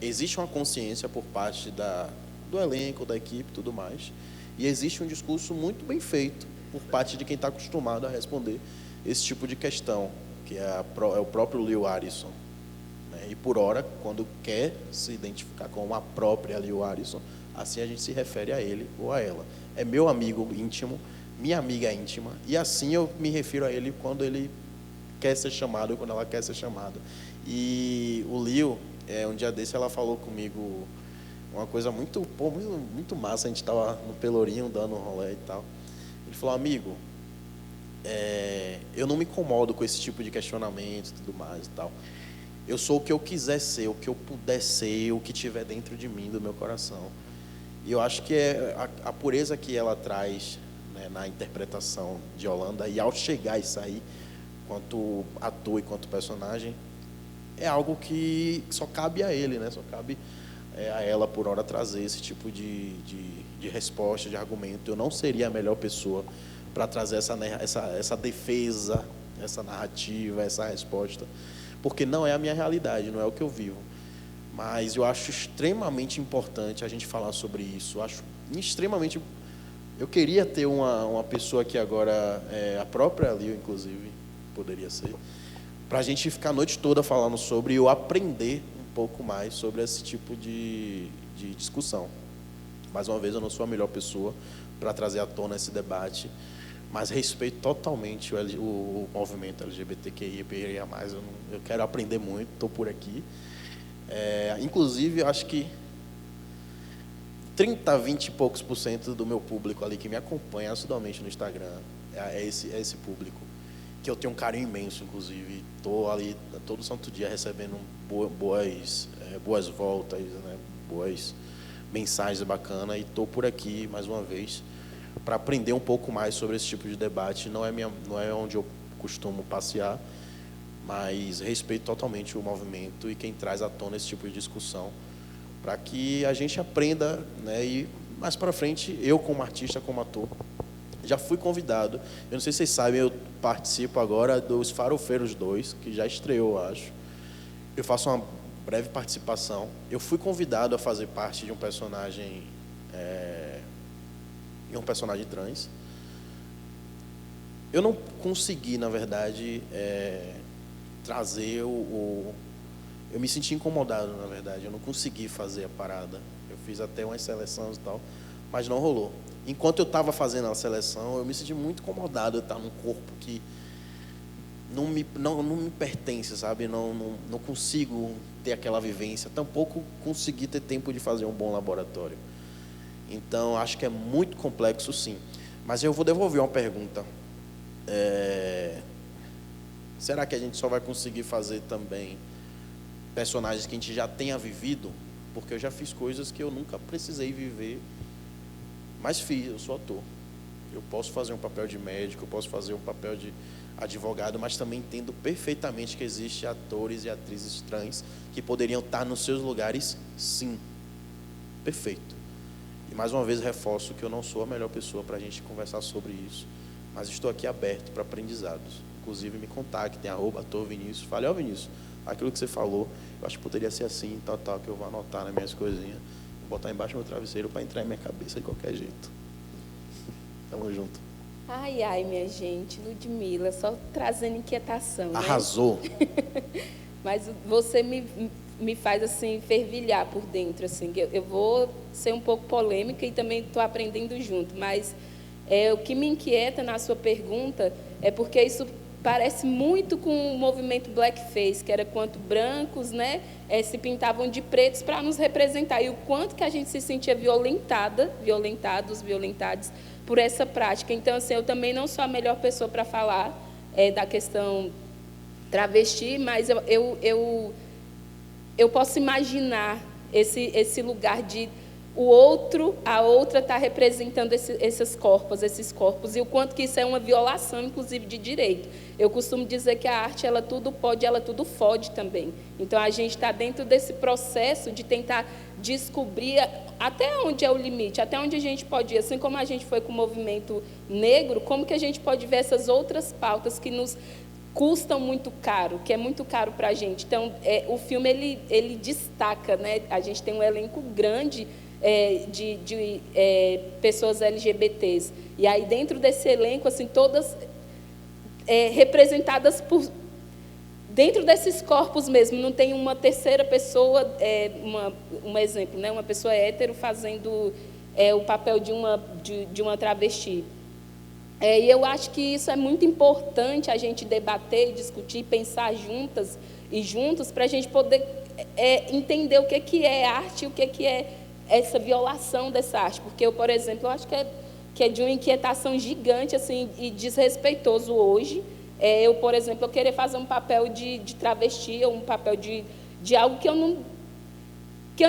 Existe uma consciência por parte do elenco, da equipe e tudo mais, e existe um discurso muito bem feito por parte de quem está acostumado a responder esse tipo de questão, que é o próprio Liu Harrison, né? E por hora, quando quer se identificar com a própria Liu Harrison, assim a gente se refere a ele ou a ela. É meu amigo íntimo, minha amiga íntima, e assim eu me refiro a ele quando ele quer ser chamado, quando ela quer ser chamada. E o Liu, um dia desse ela falou comigo uma coisa muito massa. A gente estava no Pelourinho dando um rolê e tal. Ele falou: amigo, eu não me incomodo com esse tipo de questionamento e tudo mais e tal. Eu sou o que eu quiser ser, o que eu puder ser, o que tiver dentro de mim, do meu coração. E eu acho que a pureza que ela traz, né, na interpretação de Yolanda, e ao chegar e sair, quanto ator e quanto personagem, é algo que só cabe a ele, né? Só cabe a ela, por hora, trazer esse tipo de resposta, de argumento. Eu não seria a melhor pessoa para trazer essa defesa, essa narrativa, essa resposta, porque não é a minha realidade, não é o que eu vivo. Mas eu acho extremamente importante a gente falar sobre isso. Acho extremamente... Eu queria ter uma pessoa aqui agora, a própria Liu, inclusive, poderia ser, para a gente ficar a noite toda falando sobre, e eu aprender um pouco mais sobre esse tipo de discussão. Mais uma vez, eu não sou a melhor pessoa para trazer à tona esse debate, mas respeito totalmente o movimento LGBTQIA+. Eu quero aprender muito, estou por aqui. Inclusive, eu acho que 20 e poucos % do meu público ali que me acompanha assiduamente no Instagram é esse público, que eu tenho um carinho imenso, inclusive. Estou ali todo santo dia recebendo boas voltas, né, boas mensagens bacanas, e estou por aqui, mais uma vez, para aprender um pouco mais sobre esse tipo de debate. Não é onde eu costumo passear, mas respeito totalmente o movimento e quem traz à tona esse tipo de discussão, para que a gente aprenda, né, e mais para frente, eu como artista, como ator, já fui convidado. Eu não sei se vocês sabem, eu participo agora dos Farofeiros 2, que já estreou, eu acho. Eu faço uma breve participação. Eu fui convidado a fazer parte de um personagem, trans. Eu não consegui, na verdade, trazer eu me senti incomodado, na verdade. Eu não consegui fazer a parada. Eu fiz até umas seleções e tal, mas não rolou. Enquanto eu estava fazendo a seleção, eu me senti muito incomodado de estar num corpo que não me pertence, sabe? Não consigo ter aquela vivência, tampouco consegui ter tempo de fazer um bom laboratório. Então, acho que é muito complexo, sim. Mas eu vou devolver uma pergunta. Será que a gente só vai conseguir fazer também personagens que a gente já tenha vivido? Porque eu já fiz coisas que eu nunca precisei viver, mas fiz. Eu sou ator. Eu posso fazer um papel de médico, eu posso fazer um papel de advogado, mas também entendo perfeitamente que existem atores e atrizes trans que poderiam estar nos seus lugares, sim. Perfeito. E mais uma vez reforço que eu não sou a melhor pessoa para a gente conversar sobre isso, mas estou aqui aberto para aprendizados. Inclusive, me contactem, @atorvinícius. Fale: ó, Vinícius, aquilo que você falou, eu acho que poderia ser assim, tal, que eu vou anotar nas minhas coisinhas, vou botar embaixo do meu travesseiro para entrar em minha cabeça de qualquer jeito. Tamo junto. Ai, minha gente, Ludmila, só trazendo inquietação, Arrasou. Né? Mas você me faz, assim, fervilhar por dentro, assim. Eu vou ser um pouco polêmica e também estou aprendendo junto, mas o que me inquieta na sua pergunta é porque isso parece muito com o movimento blackface, que era quanto brancos, né, se pintavam de pretos para nos representar, e o quanto que a gente se sentia violentados, violentados por essa prática. Então, assim, eu também não sou a melhor pessoa para falar da questão travesti, mas eu posso imaginar esse lugar de o outro, a outra está representando esses corpos, e o quanto que isso é uma violação, inclusive, de direito. Eu costumo dizer que a arte, ela tudo pode, ela tudo fode também. Então, a gente está dentro desse processo de tentar descobrir até onde é o limite, até onde a gente pode ir. Assim como a gente foi com o movimento negro, como que a gente pode ver essas outras pautas que nos custam muito caro, que é muito caro para a gente. Então, o filme, ele destaca, né? A gente tem um elenco grande de pessoas LGBTs. E aí, dentro desse elenco, assim, todas representadas dentro desses corpos mesmo. Não tem uma terceira pessoa, um exemplo, né? Uma pessoa hétero fazendo o papel de uma travesti. E eu acho que isso é muito importante, a gente debater, discutir, pensar juntas e juntos, para a gente poder entender o que é arte e o que é essa violação dessa arte. Porque eu, por exemplo, eu acho que é de uma inquietação gigante assim, e desrespeitoso hoje. Eu, por exemplo, eu querer fazer um papel de travesti, ou um papel de algo que eu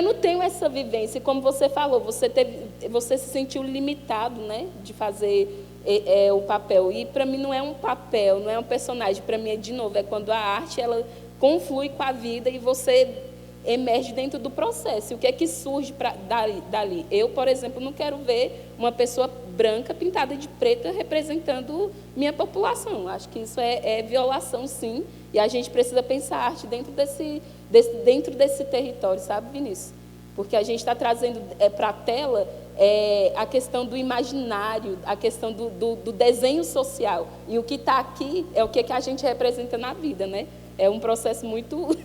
não tenho essa vivência. E como você falou, você se sentiu limitado, né, de fazer o papel. E para mim não é um papel, não é um personagem. Para mim, de novo, é quando a arte ela conflui com a vida e você emerge dentro do processo. E o que é que surge dali? Eu, por exemplo, não quero ver uma pessoa branca pintada de preta representando minha população. Acho que isso é violação, sim. E a gente precisa pensar a arte dentro desse território, sabe, Vinícius? Porque a gente está trazendo para a tela a questão do imaginário, a questão do desenho social. E o que está aqui é o que a gente representa na vida, né? É um processo muito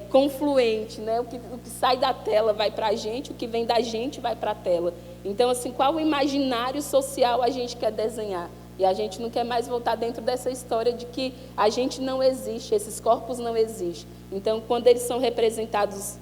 confluente, né? O que sai da tela vai para a gente, o que vem da gente vai para a tela. Então, assim, qual o imaginário social a gente quer desenhar? E a gente não quer mais voltar dentro dessa história de que a gente não existe, esses corpos não existem. Então, quando eles são representados,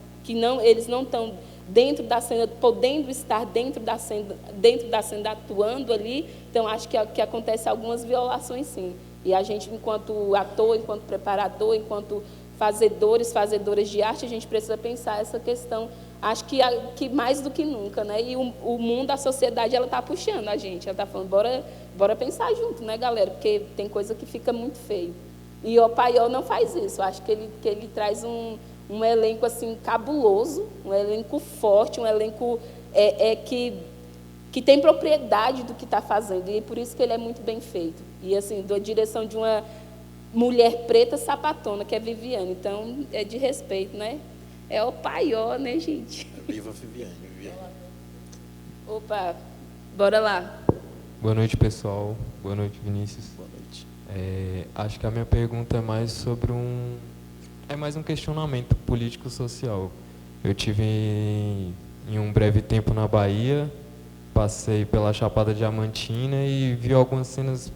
eles não estão dentro da cena, podendo estar dentro da cena atuando ali, então acho que acontece algumas violações, sim. E a gente, enquanto ator, enquanto preparador, enquanto fazedoras de arte, a gente precisa pensar essa questão, acho que mais do que nunca, né? E o mundo, a sociedade, ela está puxando a gente, ela está falando, bora pensar junto, né, galera? Porque tem coisa que fica muito feio. E o Paiol não faz isso, acho que ele traz um elenco assim cabuloso, um elenco forte, um elenco que tem propriedade do que está fazendo, e por isso que ele é muito bem feito. E assim, da direção de uma mulher preta sapatona, que é Viviane, então é de respeito, né? É o Paiol, né, gente? Viva Viviane. Opa, bora lá. Boa noite, pessoal. Boa noite, Vinícius. Boa noite. Acho que a minha pergunta é mais sobre mais um questionamento político-social. Eu tive em um breve tempo na Bahia, passei pela Chapada Diamantina e vi algumas cenas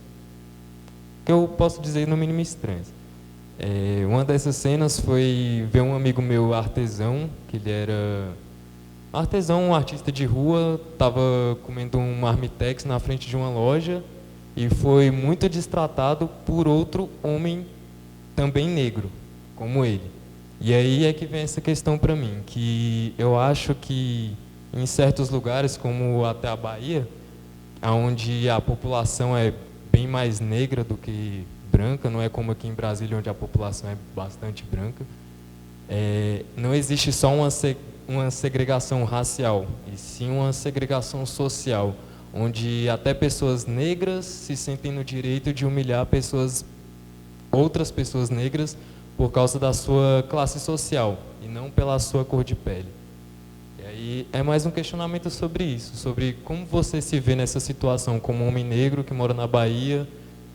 que eu posso dizer no mínimo estranhas. Uma dessas cenas foi ver um amigo meu artesão, que ele era artesão, um artista de rua, estava comendo um marmitex na frente de uma loja e foi muito destratado por outro homem também negro, como ele. E aí é que vem essa questão para mim, que eu acho que em certos lugares, como até a Bahia, onde a população é bem mais negra do que branca, não é como aqui em Brasília, onde a população é bastante branca, não existe só uma segregação racial, e sim uma segregação social, onde até pessoas negras se sentem no direito de humilhar outras pessoas negras por causa da sua classe social e não pela sua cor de pele. E aí é mais um questionamento sobre isso, sobre como você se vê nessa situação como um homem negro que mora na Bahia,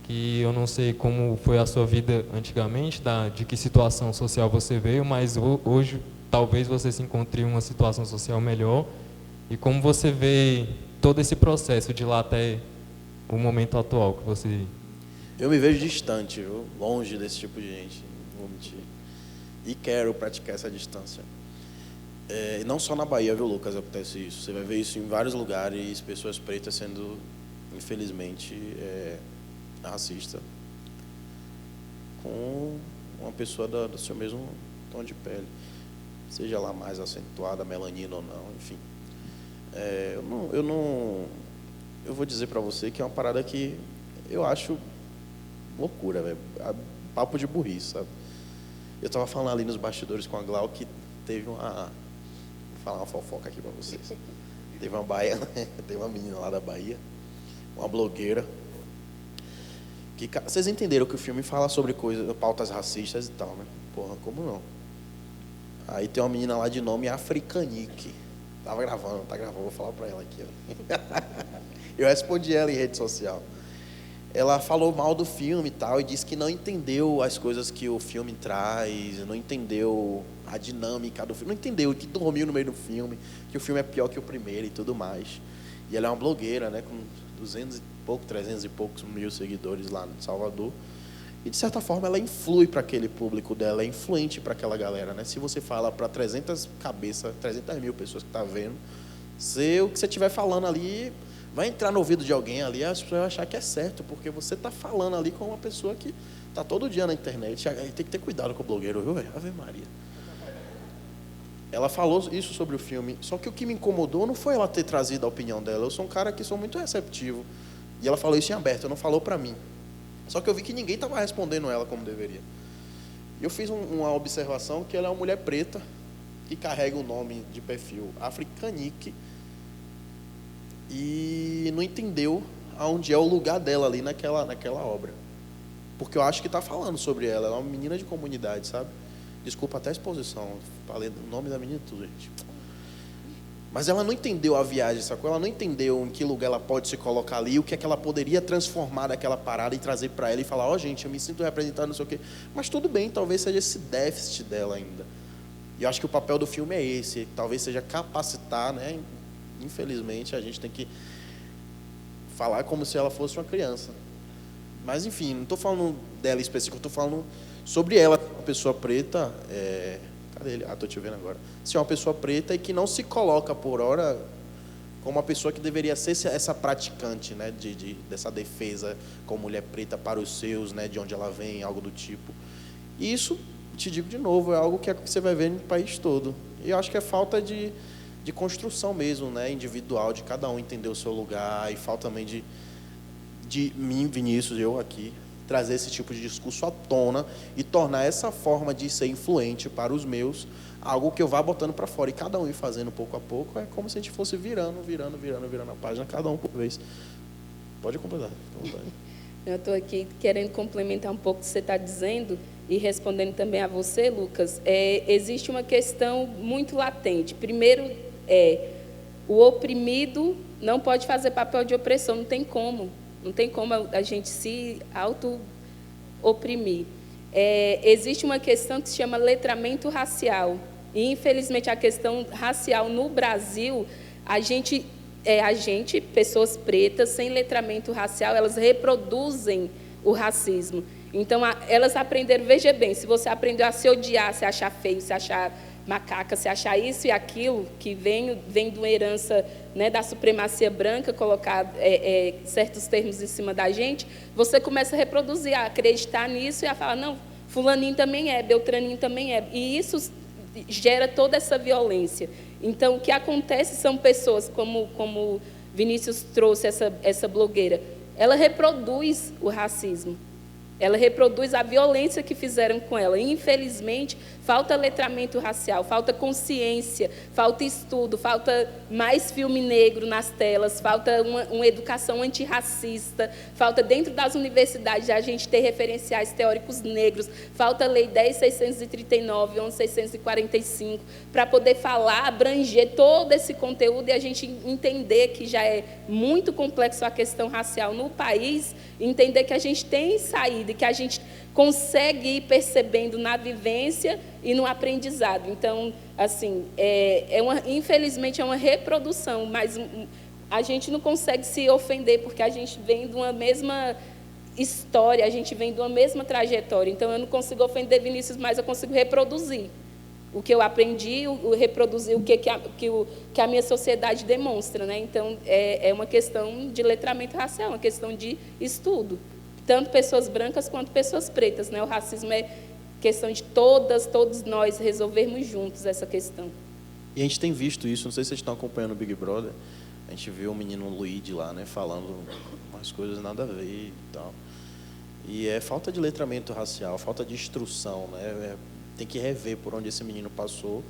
que eu não sei como foi a sua vida antigamente, de que situação social você veio, mas hoje talvez você se encontre em uma situação social melhor, e como você vê todo esse processo de lá até o momento atual que você... Eu me vejo distante, viu? Longe desse tipo de gente, não vou mentir. E quero praticar essa distância. E não só na Bahia, viu, Lucas, acontece isso. Você vai ver isso em vários lugares, pessoas pretas sendo, infelizmente, racista com uma pessoa do seu mesmo tom de pele, seja lá mais acentuada, melanina ou não, enfim. Eu vou dizer para você que é uma parada que eu acho loucura, velho. Papo de burrice, sabe? Eu estava falando ali nos bastidores com a Glau que teve uma... Vou falar uma fofoca aqui para vocês. Teve uma baiana, teve uma menina lá da Bahia, uma blogueira, que vocês entenderam que o filme fala sobre pautas racistas e tal, né? Porra, como não? Aí tem uma menina lá de nome Africanique. Tava gravando, tá gravando, vou falar para ela aqui. Ó. Eu respondi ela em rede social. Ela falou mal do filme e tal, e disse que não entendeu as coisas que o filme traz, não entendeu a dinâmica do filme, não entendeu que dormiu no meio do filme, que o filme é pior que o primeiro e tudo mais. E ela é uma blogueira, né, com 200 e pouco, 300 e poucos mil seguidores lá em Salvador. E, de certa forma, ela influi para aquele público dela, é influente para aquela galera, né? Se você fala para 300 cabeças, 300 mil pessoas que estão vendo, o que você estiver falando ali vai entrar no ouvido de alguém ali, as pessoas vão achar que é certo, porque você está falando ali com uma pessoa que está todo dia na internet. Aí tem que ter cuidado com o blogueiro, viu, velho? Ave Maria. Ela falou isso sobre o filme, só que o que me incomodou não foi ela ter trazido a opinião dela. Eu sou um cara que sou muito receptivo. E ela falou isso em aberto, ela não falou para mim. Só que eu vi que ninguém estava respondendo ela como deveria. E eu fiz uma observação que ela é uma mulher preta que carrega o nome de perfil Africanique e não entendeu aonde é o lugar dela ali naquela obra. Porque eu acho que está falando sobre ela. Ela é uma menina de comunidade, sabe? Desculpa até a exposição. Falei o nome da menina e tudo, gente. Mas ela não entendeu a viagem, sacou? Ela não entendeu em que lugar ela pode se colocar ali, o que é que ela poderia transformar daquela parada e trazer para ela e falar, ó, gente, eu me sinto representado, não sei o quê. Mas tudo bem, talvez seja esse déficit dela ainda. E eu acho que o papel do filme é esse, talvez seja capacitar, né? Infelizmente, a gente tem que falar como se ela fosse uma criança. Mas, enfim, não estou falando dela em específico, estou falando sobre ela, uma pessoa preta... Cadê ele? Ah, estou te vendo agora. Se é uma pessoa preta e que não se coloca, por hora, como uma pessoa que deveria ser essa praticante, né, dessa defesa como mulher preta para os seus, né, de onde ela vem, algo do tipo. E isso, te digo de novo, é algo que você vai ver no país todo. E eu acho que é falta de construção mesmo, né, individual, de cada um entender o seu lugar, e falta também de mim, Vinícius, eu aqui, trazer esse tipo de discurso à tona e tornar essa forma de ser influente para os meus algo que eu vá botando para fora. E cada um ir fazendo pouco a pouco, é como se a gente fosse virando a página, cada um por vez. Pode completar, fica à vontade. Eu estou aqui querendo complementar um pouco o que você está dizendo e respondendo também a você, Lucas. Existe uma questão muito latente. Primeiro, o oprimido não pode fazer papel de opressão, não tem como. Não tem como a gente se auto-oprimir. Existe uma questão que se chama letramento racial. E, infelizmente, a questão racial no Brasil, pessoas pretas, sem letramento racial, elas reproduzem o racismo. Então, elas aprenderam, veja bem, se você aprendeu a se odiar, se achar feio, se achar macaca, se achar isso e aquilo, que vem de uma herança, né, da supremacia branca, colocar certos termos em cima da gente, você começa a reproduzir, a acreditar nisso e a falar, não, fulaninho também é, beltraninho também é. E isso gera toda essa violência. Então, o que acontece são pessoas, como Vinícius trouxe essa blogueira, ela reproduz o racismo. Ela reproduz a violência que fizeram com ela. E, infelizmente, falta letramento racial, falta consciência, falta estudo, falta mais filme negro nas telas, falta uma educação antirracista, falta dentro das universidades a gente ter referenciais teóricos negros, falta a Lei 10.639, 11.645, para poder falar, abranger todo esse conteúdo e a gente entender que já é muito complexo a questão racial no país, entender que a gente tem saída, que a gente consegue ir percebendo na vivência e no aprendizado. Então, assim, infelizmente é uma reprodução, mas a gente não consegue se ofender, porque a gente vem de uma mesma história, a gente vem de uma mesma trajetória. Então, eu não consigo ofender Vinícius, mas eu consigo reproduzir o que eu aprendi, reproduzir o que a minha sociedade demonstra, né? Então, é uma questão de letramento racial, uma questão de estudo. Tanto pessoas brancas quanto pessoas pretas, né? O racismo é questão de todos nós resolvermos juntos essa questão. E a gente tem visto isso, não sei se vocês estão acompanhando o Big Brother, a gente viu o menino Luigi lá, né, falando umas coisas nada a ver e tal. E é falta de letramento racial, falta de instrução, né? Tem que rever por onde esse menino passou,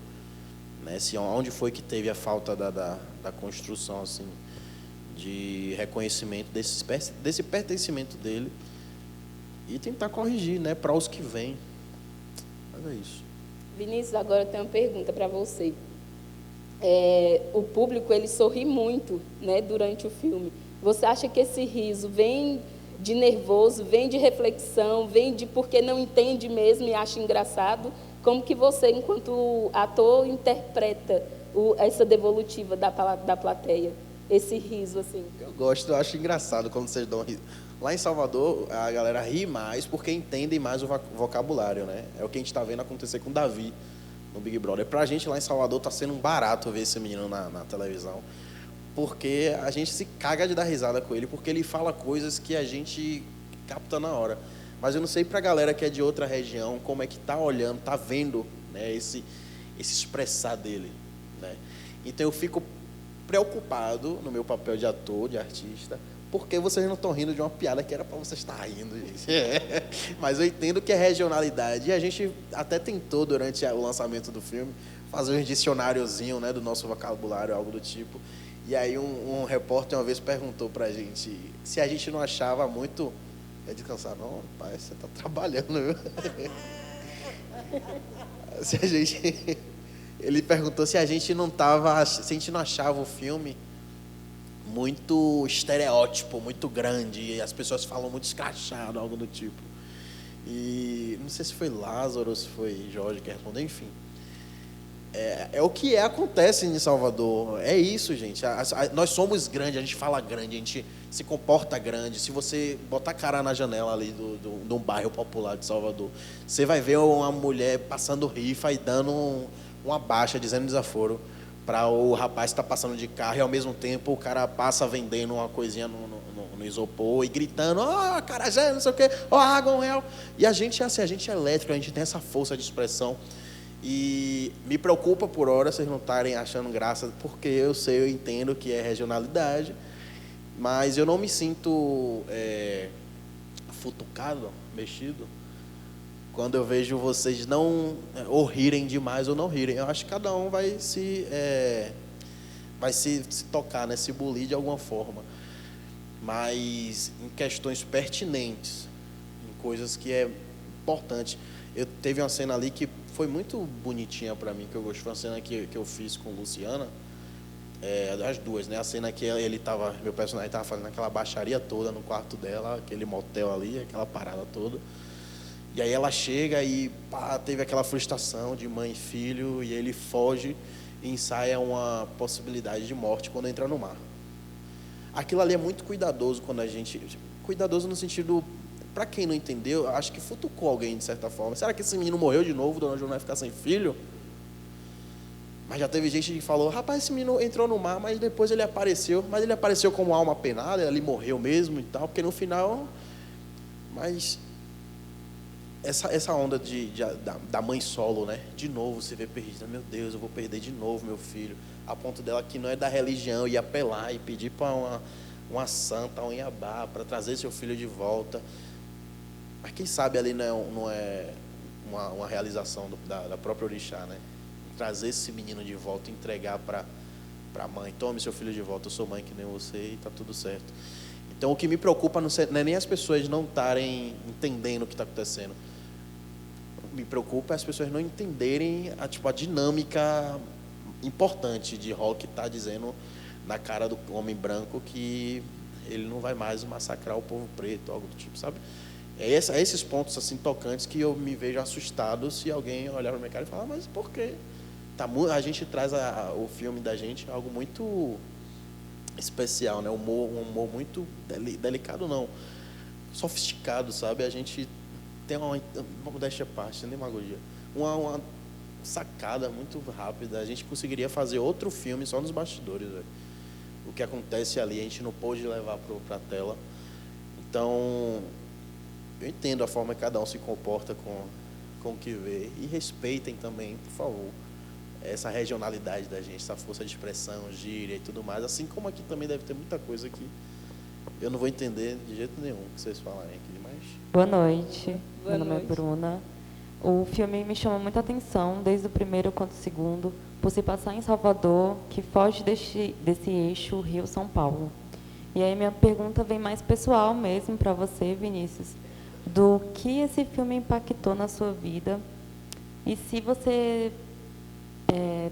né? Onde foi que teve a falta da construção, assim, de reconhecimento desse pertencimento dele e tentar corrigir, né, para os que vêm. Mas é isso. Vinícius, agora eu tenho uma pergunta para você. O público, ele sorri muito, né, durante o filme. Você acha que esse riso vem de nervoso, vem de reflexão, vem de porque não entende mesmo e acha engraçado? Como que você, enquanto ator, interpreta essa devolutiva da plateia? Esse riso, assim. Eu acho engraçado quando vocês dão riso. Lá em Salvador, a galera ri mais porque entendem mais o vocabulário, né? É o que a gente está vendo acontecer com o Davi no Big Brother. Pra gente lá em Salvador tá sendo um barato ver esse menino na televisão, porque a gente se caga de dar risada com ele, porque ele fala coisas que a gente capta na hora. Mas eu não sei pra galera que é de outra região, como é que tá olhando, tá vendo, né, esse expressar dele, né? Então eu fico preocupado no meu papel de ator, de artista, porque vocês não estão rindo de uma piada que era para vocês estar rindo, gente. Mas eu entendo que é regionalidade. E a gente até tentou, durante o lançamento do filme, fazer um dicionáriozinho, né, do nosso vocabulário, algo do tipo. E aí um repórter uma vez perguntou para a gente se a gente não achava muito... É descansar, não, pai, você está trabalhando, viu? Se a gente... Ele perguntou se a gente não achava o filme muito estereótipo, muito grande, e as pessoas falam muito escrachado, algo do tipo. E não sei se foi Lázaro ou se foi Jorge que respondeu, enfim. É o que acontece em Salvador. É isso, gente. Nós somos grandes, a gente fala grande, a gente se comporta grande. Se você botar a cara na janela ali de um bairro popular de Salvador, você vai ver uma mulher passando rifa e dando uma baixa, dizendo desaforo para o rapaz que está passando de carro, e ao mesmo tempo o cara passa vendendo uma coisinha no isopor e gritando, ó, acarajé, não sei o quê, ó, água, um real. E a gente é assim, a gente é elétrico, a gente tem essa força de expressão. E me preocupa por hora vocês não estarem achando graça, porque eu entendo que é regionalidade, mas eu não me sinto futucado, mexido, quando eu vejo vocês não ou rirem demais ou não rirem. Eu acho que cada um vai se tocar, né, se bulir de alguma forma. Mas em questões pertinentes, em coisas que é importante. Teve uma cena ali que foi muito bonitinha para mim, que eu gostei. Foi uma cena que eu fiz com Luciana, as duas, né? A cena que meu personagem estava fazendo aquela baixaria toda no quarto dela, aquele motel ali, aquela parada toda. E aí ela chega e teve aquela frustração de mãe e filho, e ele foge e ensaia uma possibilidade de morte quando entra no mar. Aquilo ali é muito cuidadoso quando a gente... Cuidadoso no sentido... Para quem não entendeu, acho que futucou alguém de certa forma. Será que esse menino morreu de novo, dona Joana vai ficar sem filho? Mas já teve gente que falou, rapaz, esse menino entrou no mar, mas depois ele apareceu. Mas ele apareceu como alma penada, ele morreu mesmo e tal, porque no final... Mas... Essa onda da mãe solo, né? De novo você vê perdida. Meu Deus, eu vou perder de novo meu filho. A ponto dela que não é da religião, ir apelar e pedir para uma santa, um Iabá, para trazer seu filho de volta. Mas quem sabe ali não é uma realização da própria orixá, né? Trazer esse menino de volta e entregar para a mãe. Tome seu filho de volta, eu sou mãe que nem você e está tudo certo. Então, o que me preocupa não é nem as pessoas não estarem entendendo o que está acontecendo. Me preocupa as pessoas não entenderem a dinâmica importante de Rock está dizendo na cara do homem branco que ele não vai mais massacrar o povo preto, algo do tipo, sabe? É esses pontos assim tocantes que eu me vejo assustado se alguém olhar para minha cara e falar, mas por quê? A gente traz o filme da gente algo muito especial, né? Um humor muito delicado, não. sofisticado, sabe? A gente tem uma modéstia à parte, sem demagogia, uma sacada muito rápida. A gente conseguiria fazer outro filme só nos bastidores, velho. O que acontece ali, a gente não pôde levar para a tela. Então, eu entendo a forma que cada um se comporta com o que vê. E respeitem também, por favor, essa regionalidade da gente, essa força de expressão, gíria e tudo mais. Assim como aqui também deve ter muita coisa que eu não vou entender de jeito nenhum que vocês falarem aqui, mas... Boa noite. Boa Meu nome é noite. Bruna. O filme me chama muita atenção, desde o primeiro quanto o segundo, por se passar em Salvador, que foge desse eixo Rio-São Paulo. E aí minha pergunta vem mais pessoal mesmo para você, Vinícius, do que esse filme impactou na sua vida e se você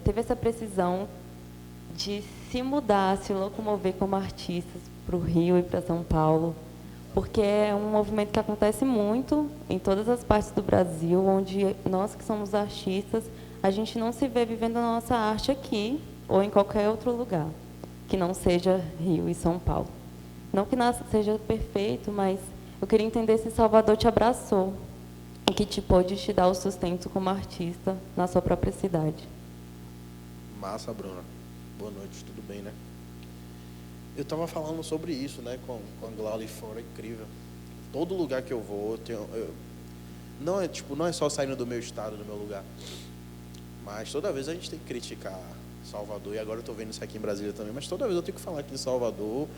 teve essa precisão de se mudar, se locomover como artistas para o Rio e para São Paulo, porque é um movimento que acontece muito em todas as partes do Brasil, onde nós que somos artistas, a gente não se vê vivendo a nossa arte aqui ou em qualquer outro lugar, que não seja Rio e São Paulo. Não que nada seja perfeito, mas eu queria entender se Salvador te abraçou e que te pôde te dar o sustento como artista na sua própria cidade. Massa, Bruna. Boa noite, tudo bem, né? Eu estava falando sobre isso, né, com a Glaulia fora, incrível. Todo lugar que eu vou, não é só saindo do meu estado, do meu lugar, mas toda vez a gente tem que criticar Salvador, e agora eu estou vendo isso aqui em Brasília também, mas toda vez eu tenho que falar que Salvador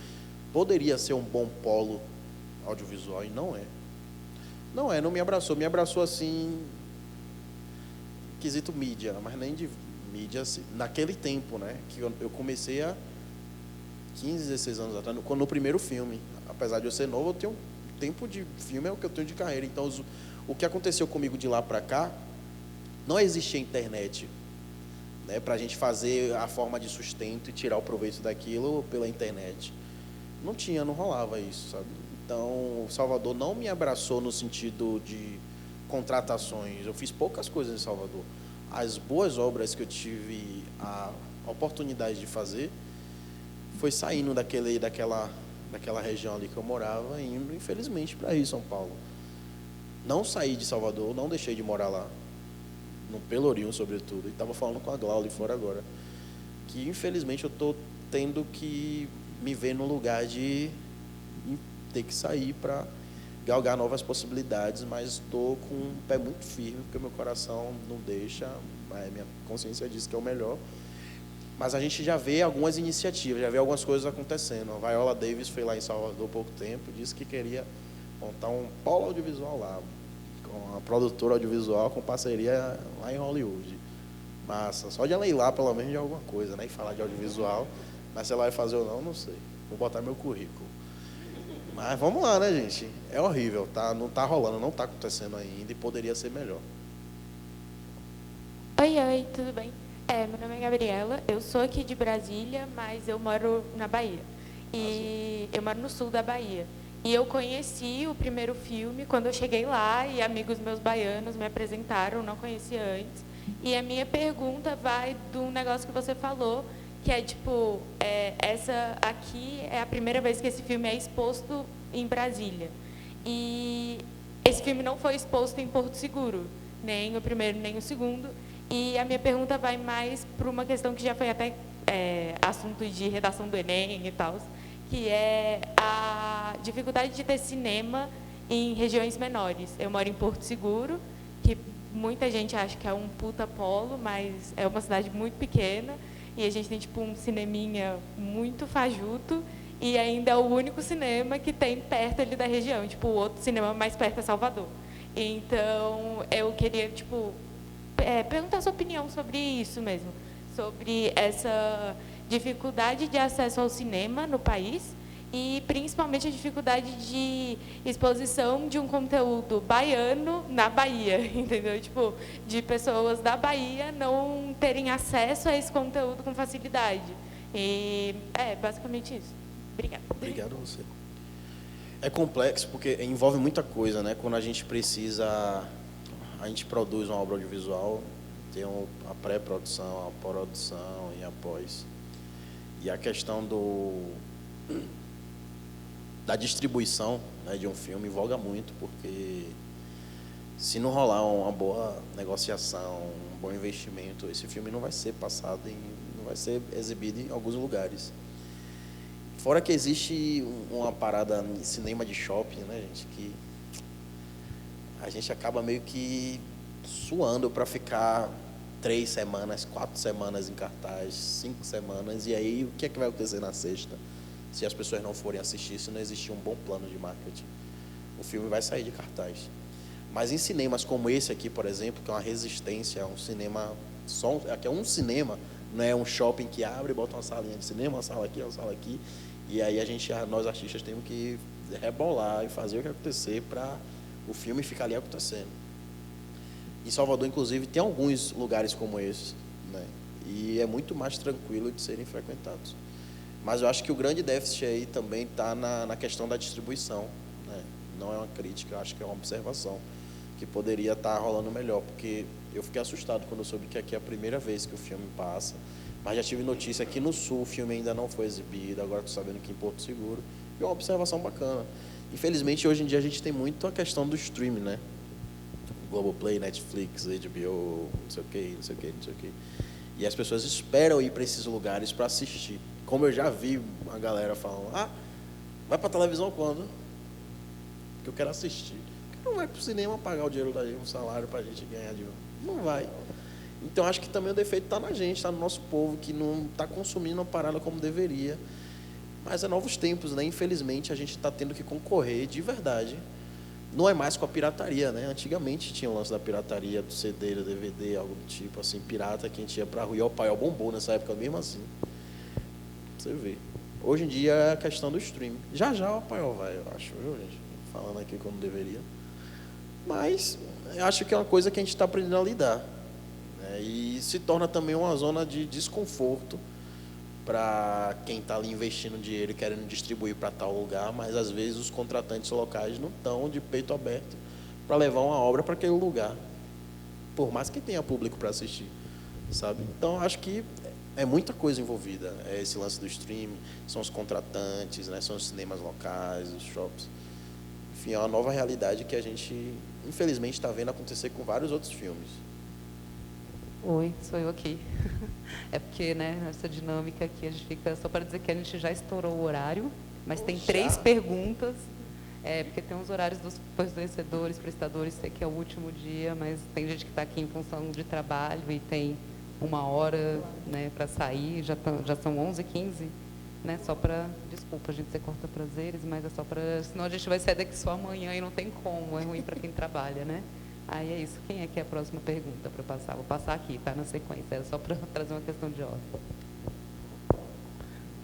poderia ser um bom polo audiovisual, e não é. Não me abraçou assim, quesito mídia, mas nem de mídia, assim, naquele tempo, né, que eu comecei a 15, 16 anos atrás, no primeiro filme. Apesar de eu ser novo, eu tenho um tempo de filme, é o que eu tenho de carreira. Então, o que aconteceu comigo de lá para cá, não existia internet, né, para a gente fazer a forma de sustento e tirar o proveito daquilo pela internet. Não rolava isso, sabe? Então, o Salvador não me abraçou no sentido de contratações. Eu fiz poucas coisas em Salvador. As boas obras que eu tive a oportunidade de fazer foi saindo daquela região ali que eu morava, indo, infelizmente, para Rio, São Paulo. Não saí de Salvador, não deixei de morar lá, no Pelourinho, sobretudo. E estava falando com a Glaulia fora agora, que, infelizmente, eu estou tendo que me ver no lugar de ter que sair para galgar novas possibilidades, mas estou com um pé muito firme, porque o meu coração não deixa, minha consciência diz que é o melhor. Mas a gente já vê algumas iniciativas, já vê algumas coisas acontecendo. A Viola Davis foi lá em Salvador há pouco tempo, disse que queria montar um polo audiovisual lá, com uma produtora audiovisual com parceria lá em Hollywood. Massa, só de ela ir lá, pelo menos, de alguma coisa, né? E falar de audiovisual, mas se ela vai fazer ou não sei. Vou botar meu currículo. Mas vamos lá, né, gente? É horrível, tá? Não está rolando, não está acontecendo ainda e poderia ser melhor. Oi, tudo bem? Meu nome é Gabriela, eu sou aqui de Brasília, mas eu moro na Bahia. E eu moro no sul da Bahia. E eu conheci o primeiro filme quando eu cheguei lá e amigos meus baianos me apresentaram, não conhecia antes. E a minha pergunta vai de um negócio que você falou, que é tipo, essa aqui é a primeira vez que esse filme é exposto em Brasília. E esse filme não foi exposto em Porto Seguro, nem o primeiro, nem o segundo. E a minha pergunta vai mais para uma questão que já foi até assunto de redação do Enem e tal, que é a dificuldade de ter cinema em regiões menores. Eu moro em Porto Seguro, que muita gente acha que é um puta polo, mas é uma cidade muito pequena, e a gente tem tipo um cineminha muito fajuto, e ainda é o único cinema que tem perto ali da região. Tipo, o outro cinema mais perto é Salvador. Então, eu queria, tipo, perguntar a sua opinião sobre isso mesmo, sobre essa dificuldade de acesso ao cinema no país e, principalmente, a dificuldade de exposição de um conteúdo baiano na Bahia, entendeu? Tipo, de pessoas da Bahia não terem acesso a esse conteúdo com facilidade. E basicamente isso. Obrigada. Obrigado a você. É complexo porque envolve muita coisa, né? Quando a gente produz uma obra audiovisual, tem a pré-produção, a produção e a pós. E a questão da distribuição, né, de um filme voga muito, porque se não rolar uma boa negociação, um bom investimento, esse filme não vai ser passado, não vai ser exibido em alguns lugares. Fora que existe uma parada em cinema de shopping, né, gente, que a gente acaba meio que suando para ficar 3 semanas, 4 semanas em cartaz, 5 semanas, e aí o que é que vai acontecer na sexta? Se as pessoas não forem assistir, se não existir um bom plano de marketing, o filme vai sair de cartaz. Mas em cinemas como esse aqui, por exemplo, que é uma resistência, um cinema, que é um cinema, não é um shopping que abre e bota uma salinha de cinema, uma sala aqui, e aí nós artistas temos que rebolar e fazer o que acontecer para o filme ficar ali acontecendo. Em Salvador, inclusive, tem alguns lugares como esse, né? E é muito mais tranquilo de serem frequentados. Mas eu acho que o grande déficit aí também está na questão da distribuição, né? Não é uma crítica, eu acho que é uma observação, que poderia estar rolando melhor, porque eu fiquei assustado quando eu soube que aqui é a primeira vez que o filme passa, mas já tive notícia que no Sul o filme ainda não foi exibido, agora estou sabendo que em Porto Seguro, e é uma observação bacana. Infelizmente, hoje em dia a gente tem muito a questão do streaming, né? Globoplay, Netflix, HBO, não sei o que. E as pessoas esperam ir para esses lugares para assistir. Como eu já vi a galera falando, vai para a televisão quando? Porque eu quero assistir. Por que não vai para o cinema pagar o dinheiro daí, um salário para a gente ganhar dinheiro? Não vai. Então, acho que também o defeito está na gente, está no nosso povo, que não está consumindo a parada como deveria. Mas é novos tempos, né? Infelizmente, a gente está tendo que concorrer de verdade. Não é mais com a pirataria, né? Antigamente tinha o lance da pirataria, do CD, do DVD, algo do tipo, assim, pirata, que a gente ia pra rua, e o Paiol bombou nessa época mesmo assim. Você vê. Hoje em dia é a questão do streaming. Já o Paiol vai, eu acho, viu, gente? Falando aqui como deveria. Mas eu acho que é uma coisa que a gente está aprendendo a lidar, né? E se torna também uma zona de desconforto para quem está ali investindo dinheiro e querendo distribuir para tal lugar, mas às vezes os contratantes locais não estão de peito aberto para levar uma obra para aquele lugar, por mais que tenha público para assistir, sabe? Então, acho que é muita coisa envolvida. É esse lance do streaming, são os contratantes, né? São os cinemas locais, os shops. Enfim, é uma nova realidade que a gente, infelizmente, está vendo acontecer com vários outros filmes. Oi, sou eu aqui. É porque, né, essa dinâmica aqui, a gente fica, só para dizer que a gente já estourou o horário, mas tem 3 perguntas, porque tem os horários dos fornecedores, prestadores, sei que é o último dia, mas tem gente que está aqui em função de trabalho e tem 1 hora, né, para sair, já são 11h15, né, só para, desculpa, a gente se corta prazeres, mas é só para, senão a gente vai sair daqui só amanhã e não tem como, é ruim para quem trabalha, né? Aí é isso. Quem é que é a próxima pergunta para eu passar? Vou passar aqui, tá? Na sequência. Era só para trazer uma questão de ordem.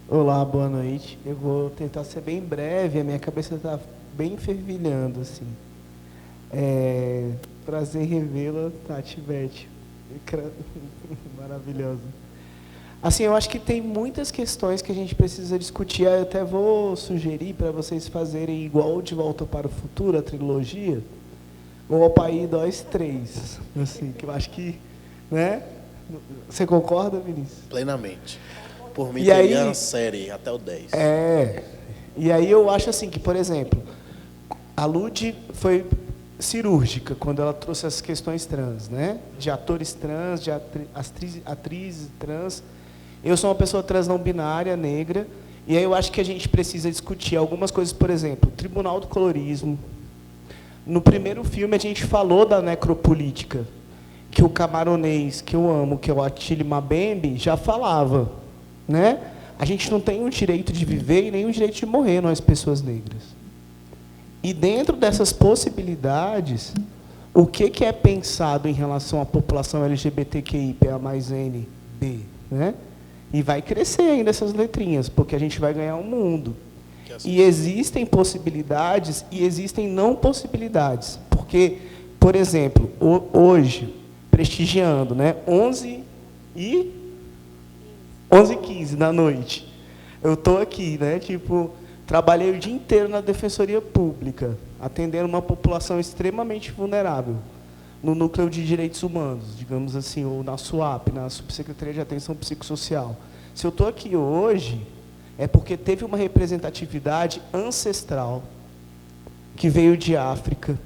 Olá, boa noite. Eu vou tentar ser bem breve, a minha cabeça está bem fervilhando, assim. Prazer revê-la, Tati Beth. Maravilhosa. Assim, eu acho que tem muitas questões que a gente precisa discutir. Eu até vou sugerir para vocês fazerem igual De Volta para o Futuro, a trilogia, ou País 2, 3, assim, que eu acho que, né? Você concorda, Vinícius? Plenamente. Por mim, teria a série até o 10. E aí eu acho assim que, por exemplo, a Lud foi cirúrgica quando ela trouxe as questões trans, né? De atores trans, de atrizes trans. Eu sou uma pessoa trans não binária, negra, e aí eu acho que a gente precisa discutir algumas coisas, por exemplo, o Tribunal do Colorismo. No primeiro filme, a gente falou da necropolítica, que o camaronês, que eu amo, que é o Attili Mabembe, já falava, né? A gente não tem o direito de viver e nem o direito de morrer, nós, pessoas negras. E dentro dessas possibilidades, o que é pensado em relação à população LGBTQIA+N+B, né? E vai crescer ainda essas letrinhas, porque a gente vai ganhar um mundo. E existem possibilidades e existem não possibilidades. Porque, por exemplo, hoje, prestigiando, né, 11h15 da noite, eu estou aqui, né, tipo, trabalhei o dia inteiro na Defensoria Pública, atendendo uma população extremamente vulnerável, no Núcleo de Direitos Humanos, digamos assim, ou na SUAP, na Subsecretaria de Atenção Psicossocial. Se eu estou aqui hoje, é porque teve uma representatividade ancestral que veio de África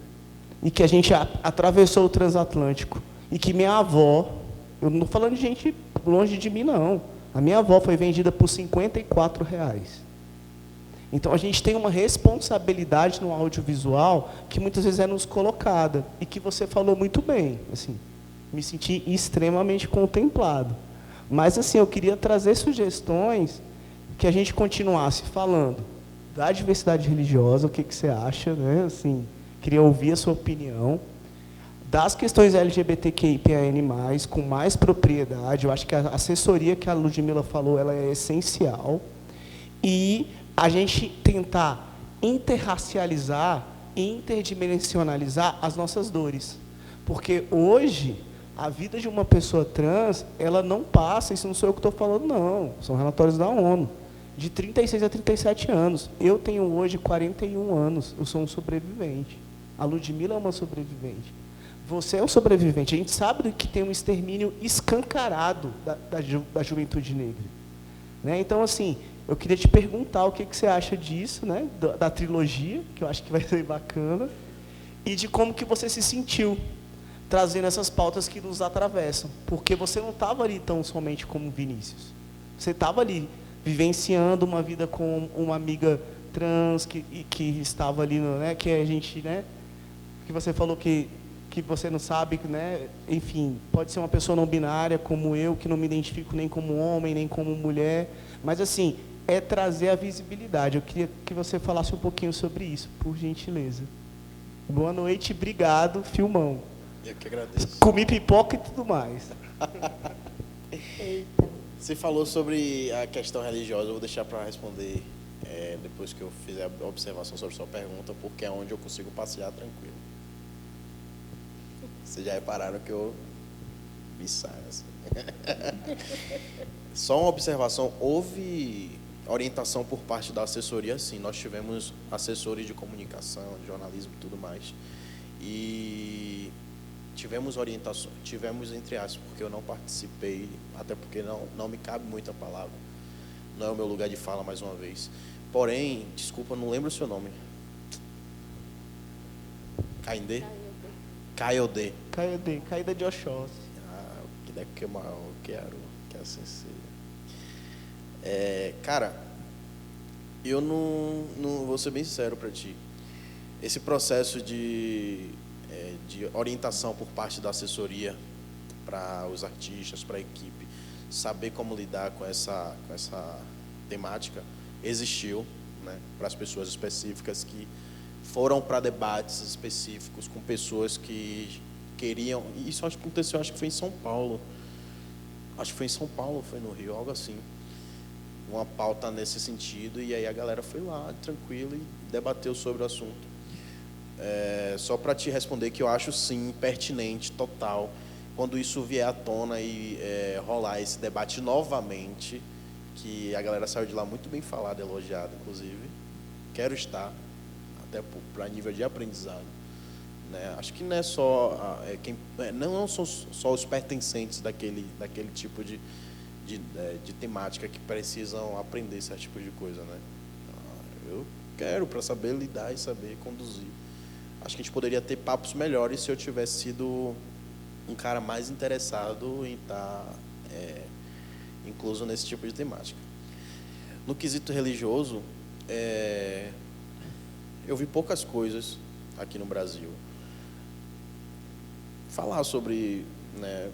e que a gente atravessou o transatlântico e que minha avó, eu não estou falando de gente longe de mim, não, a minha avó foi vendida por R$54. Então, a gente tem uma responsabilidade no audiovisual que muitas vezes é nos colocada e que você falou muito bem, assim, me senti extremamente contemplado. Mas, assim, eu queria trazer sugestões que a gente continuasse falando da diversidade religiosa, o que você acha, né? Assim, queria ouvir a sua opinião. Das questões LGBTQIAN+, com mais propriedade, eu acho que a assessoria que a Ludmila falou, ela é essencial. E a gente tentar interracializar e interdimensionalizar as nossas dores. Porque hoje, a vida de uma pessoa trans, ela não passa, isso não sou eu que estou falando, não, são relatórios da ONU, de 36 a 37 anos. Eu tenho hoje 41 anos, eu sou um sobrevivente. A Ludmila é uma sobrevivente. Você é um sobrevivente. A gente sabe que tem um extermínio escancarado da juventude negra. Né? Então, assim, eu queria te perguntar o que você acha disso, né? Da trilogia, que eu acho que vai ser bacana, e de como que você se sentiu trazendo essas pautas que nos atravessam. Porque você não estava ali tão somente como Vinícius. Você estava ali vivenciando uma vida com uma amiga trans que estava ali, né? Que a gente, né? Que você falou que você não sabe, né? Enfim, pode ser uma pessoa não binária como eu, que não me identifico nem como homem, nem como mulher. Mas, assim, é trazer a visibilidade. Eu queria que você falasse um pouquinho sobre isso, por gentileza. Boa noite, obrigado, filmão. Eu que agradeço. Comi pipoca e tudo mais. Você falou sobre a questão religiosa, eu vou deixar para responder depois que eu fizer a observação sobre a sua pergunta, porque é onde eu consigo passear tranquilo. Vocês já repararam que eu me saio assim. Só uma observação, houve orientação por parte da assessoria, sim. Nós tivemos assessores de comunicação, de jornalismo e tudo mais. E tivemos orientação, tivemos entre aspas, porque eu não participei, até porque não me cabe muita palavra. Não é o meu lugar de fala, mais uma vez. Porém, desculpa, não lembro o seu nome. Caindê? Caiodê. Caída de Oxóssi. Que deve que eu quero que assim seja. Cara, eu não vou ser bem sincero para ti. Esse processo de orientação por parte da assessoria para os artistas, para a equipe, saber como lidar com essa temática, existiu, né, para as pessoas específicas que foram para debates específicos com pessoas que queriam. E isso acho que aconteceu, acho que foi em São Paulo. Acho que foi em São Paulo, foi no Rio, algo assim. Uma pauta nesse sentido, e aí a galera foi lá, tranquilo, e debateu sobre o assunto. Só para te responder que eu acho, sim, pertinente, total, quando isso vier à tona e rolar esse debate novamente, que a galera saiu de lá muito bem falada, elogiada, inclusive. Quero estar, até para nível de aprendizado. Né? Acho que não é só não são só os pertencentes daquele tipo de temática que precisam aprender esse tipo de coisa, né? Eu quero, para saber lidar e saber conduzir. Acho que a gente poderia ter papos melhores se eu tivesse sido um cara mais interessado em estar incluso nesse tipo de temática. No quesito religioso, eu vi poucas coisas aqui no Brasil. Falar sobre, né,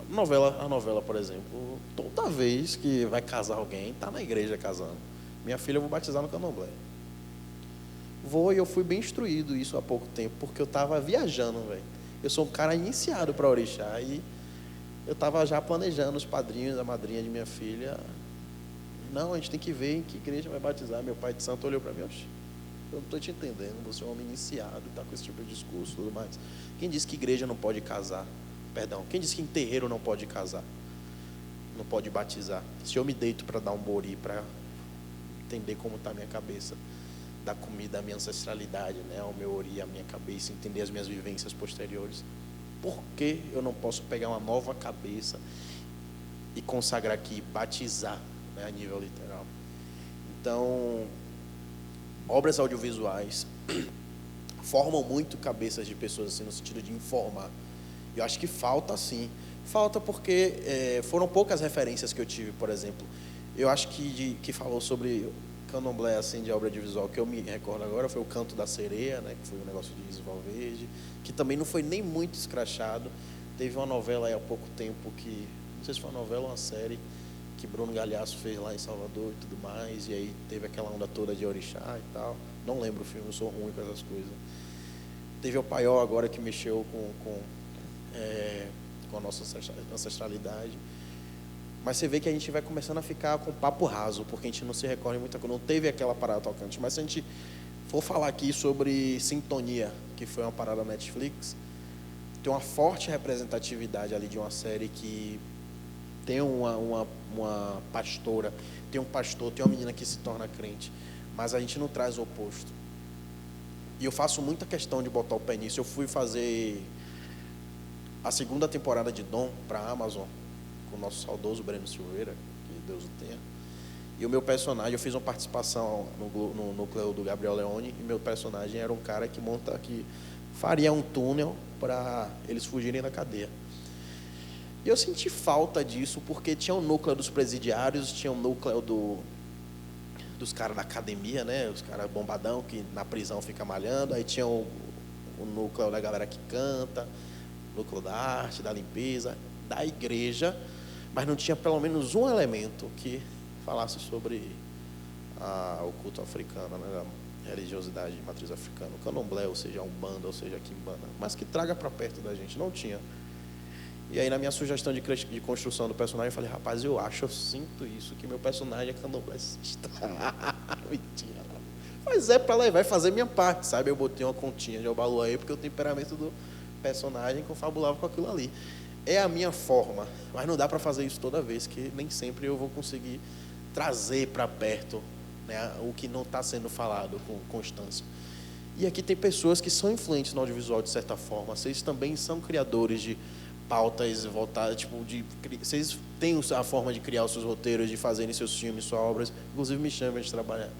a novela, por exemplo, toda vez que vai casar alguém, está na igreja casando. Minha filha eu vou batizar no candomblé. E eu fui bem instruído isso há pouco tempo, porque eu estava viajando, velho. Eu sou um cara iniciado para orixá e eu estava já planejando os padrinhos, a madrinha de minha filha. Não, a gente tem que ver em que igreja vai batizar. Meu pai de santo olhou para mim, oxe, eu não estou te entendendo, você é um homem iniciado, está com esse tipo de discurso e tudo mais. Quem disse que igreja não pode casar? Perdão, quem disse que em terreiro não pode casar? Não pode batizar? Se eu me deito para dar um bori, para entender como está a minha cabeça, da comida, a minha ancestralidade, né, o meu ori, a minha cabeça, entender as minhas vivências posteriores, por que eu não posso pegar uma nova cabeça e consagrar aqui, batizar, né, a nível literal? Então, obras audiovisuais formam muito cabeças de pessoas, assim, no sentido de informar. Eu acho que falta, sim. Falta porque foram poucas referências que eu tive, por exemplo. Eu acho que falou sobre candomblé, assim, de obra audiovisual, que eu me recordo agora, foi o Canto da Sereia, né, que foi um negócio de Isis Valverde, que também não foi nem muito escrachado. Teve uma novela aí há pouco tempo que, não sei se foi uma novela ou uma série, que Bruno Galhaço fez lá em Salvador e tudo mais, e aí teve aquela onda toda de orixá e tal. Não lembro o filme, eu sou ruim com essas coisas. Teve o Paiol agora que mexeu com a nossa ancestralidade. Mas você vê que a gente vai começando a ficar com papo raso, porque a gente não se recorda em muita coisa, não teve aquela parada tocante. Mas se a gente for falar aqui sobre Sintonia, que foi uma parada da Netflix, tem uma forte representatividade ali de uma série que tem uma pastora, tem um pastor, tem uma menina que se torna crente, mas a gente não traz o oposto. E eu faço muita questão de botar o pé nisso. Eu fui fazer a 2ª temporada de Dom para a Amazon, com o nosso saudoso Breno Silveira, que Deus o tenha. E o meu personagem, eu fiz uma participação no núcleo do Gabriel Leone, e meu personagem era um cara que faria um túnel para eles fugirem da cadeia. E eu senti falta disso, porque tinha um núcleo dos presidiários, tinha um núcleo dos caras da academia, né? Os caras bombadão que na prisão fica malhando, aí tinha o núcleo da galera que canta, o núcleo da arte, da limpeza, da igreja, mas não tinha pelo menos um elemento que falasse sobre o culto africano, né? A religiosidade de matriz africana, o candomblé, ou seja, a umbanda, ou seja, a quimbanda, mas que traga para perto da gente. Não tinha. E aí, na minha sugestão de construção do personagem, eu falei, rapaz, eu sinto isso, que meu personagem é candomblessista. Mentira. Mas para levar e fazer minha parte, sabe? Eu botei uma continha de Obaluaê, porque o temperamento do personagem confabulava com aquilo ali. É a minha forma, mas não dá para fazer isso toda vez, que nem sempre eu vou conseguir trazer para perto, né, o que não está sendo falado com constância. E aqui tem pessoas que são influentes no audiovisual, de certa forma. Vocês também são criadores de pautas voltadas, vocês têm a forma de criar os seus roteiros, de fazerem seus filmes, suas obras, inclusive me chamem de trabalhar.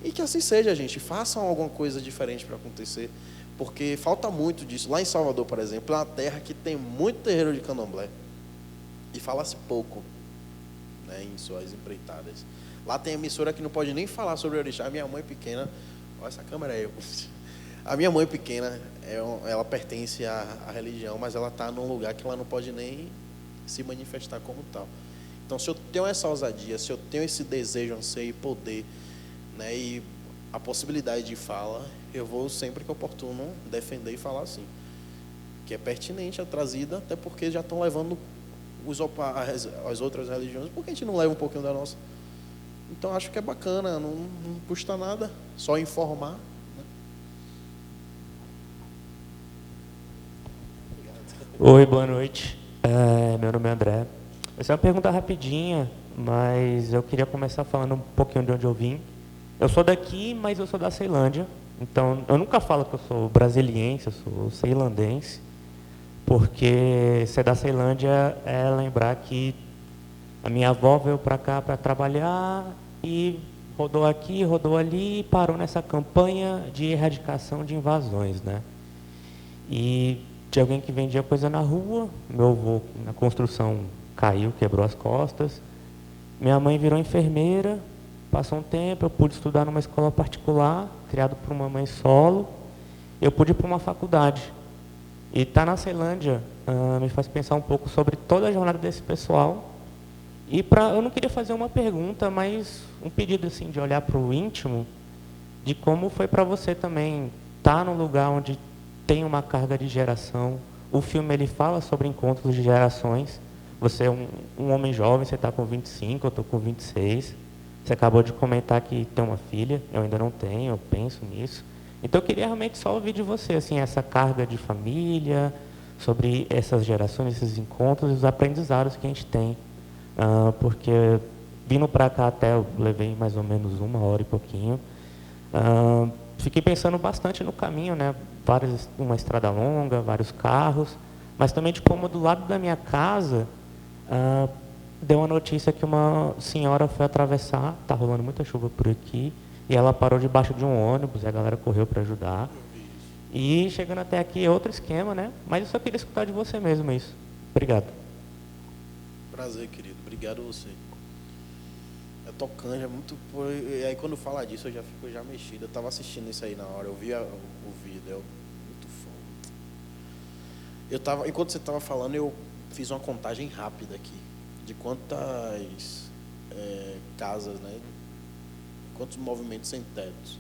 E que assim seja, gente, façam alguma coisa diferente para acontecer, porque falta muito disso. Lá em Salvador, por exemplo, é uma terra que tem muito terreiro de candomblé, e fala-se pouco, né, em suas empreitadas. Lá tem emissora que não pode nem falar sobre orixá. A minha mãe pequena, olha essa câmera aí, a minha mãe pequena, ela pertence à religião, mas ela está num lugar que ela não pode nem se manifestar como tal. Então, se eu tenho essa ousadia, se eu tenho esse desejo, anseio e poder, né, e a possibilidade de fala, eu vou sempre que oportuno defender e falar assim, que é pertinente, é trazida, até porque já estão levando as outras religiões, por que a gente não leva um pouquinho da nossa? Então, acho que é bacana, não custa nada, só informar. Oi, boa noite. Meu nome é André. Essa é uma pergunta rapidinha, mas eu queria começar falando um pouquinho de onde eu vim. Eu sou daqui, mas eu sou da Ceilândia. Então, eu nunca falo que eu sou brasiliense, eu sou ceilandense, porque ser da Ceilândia é lembrar que a minha avó veio para cá para trabalhar e rodou aqui, rodou ali e parou nessa campanha de erradicação de invasões, né? E tinha alguém que vendia coisa na rua, meu avô na construção caiu, quebrou as costas, minha mãe virou enfermeira, passou um tempo, eu pude estudar numa escola particular, criado por uma mãe solo, eu pude ir para uma faculdade. E estar na Ceilândia me faz pensar um pouco sobre toda a jornada desse pessoal. E eu não queria fazer uma pergunta, mas um pedido assim, de olhar para o íntimo, de como foi para você também estar num lugar onde tem uma carga de geração. O filme ele fala sobre encontros de gerações. Você é um homem jovem, você está com 25, eu estou com 26. Você acabou de comentar que tem uma filha, eu ainda não tenho, eu penso nisso. Então eu queria realmente só ouvir de você, assim, essa carga de família, sobre essas gerações, esses encontros e os aprendizados que a gente tem. Porque vindo para cá até, eu levei mais ou menos 1 hora e pouquinho. Fiquei pensando bastante no caminho, né? Uma estrada longa, vários carros, mas também de como do lado da minha casa deu uma notícia que uma senhora foi atravessar, tá rolando muita chuva por aqui, e ela parou debaixo de um ônibus, e a galera correu para ajudar. E chegando até aqui é outro esquema, né? Mas eu só queria escutar de você mesmo isso. Obrigado. Prazer, querido. Obrigado a você. É tocante, é muito... E aí quando fala disso eu já fico já mexido. Eu estava assistindo isso aí na hora, eu vi o vídeo, é muito foda. Enquanto você estava falando, eu fiz uma contagem rápida aqui de quantas casas, né? Quantos movimentos sem tetos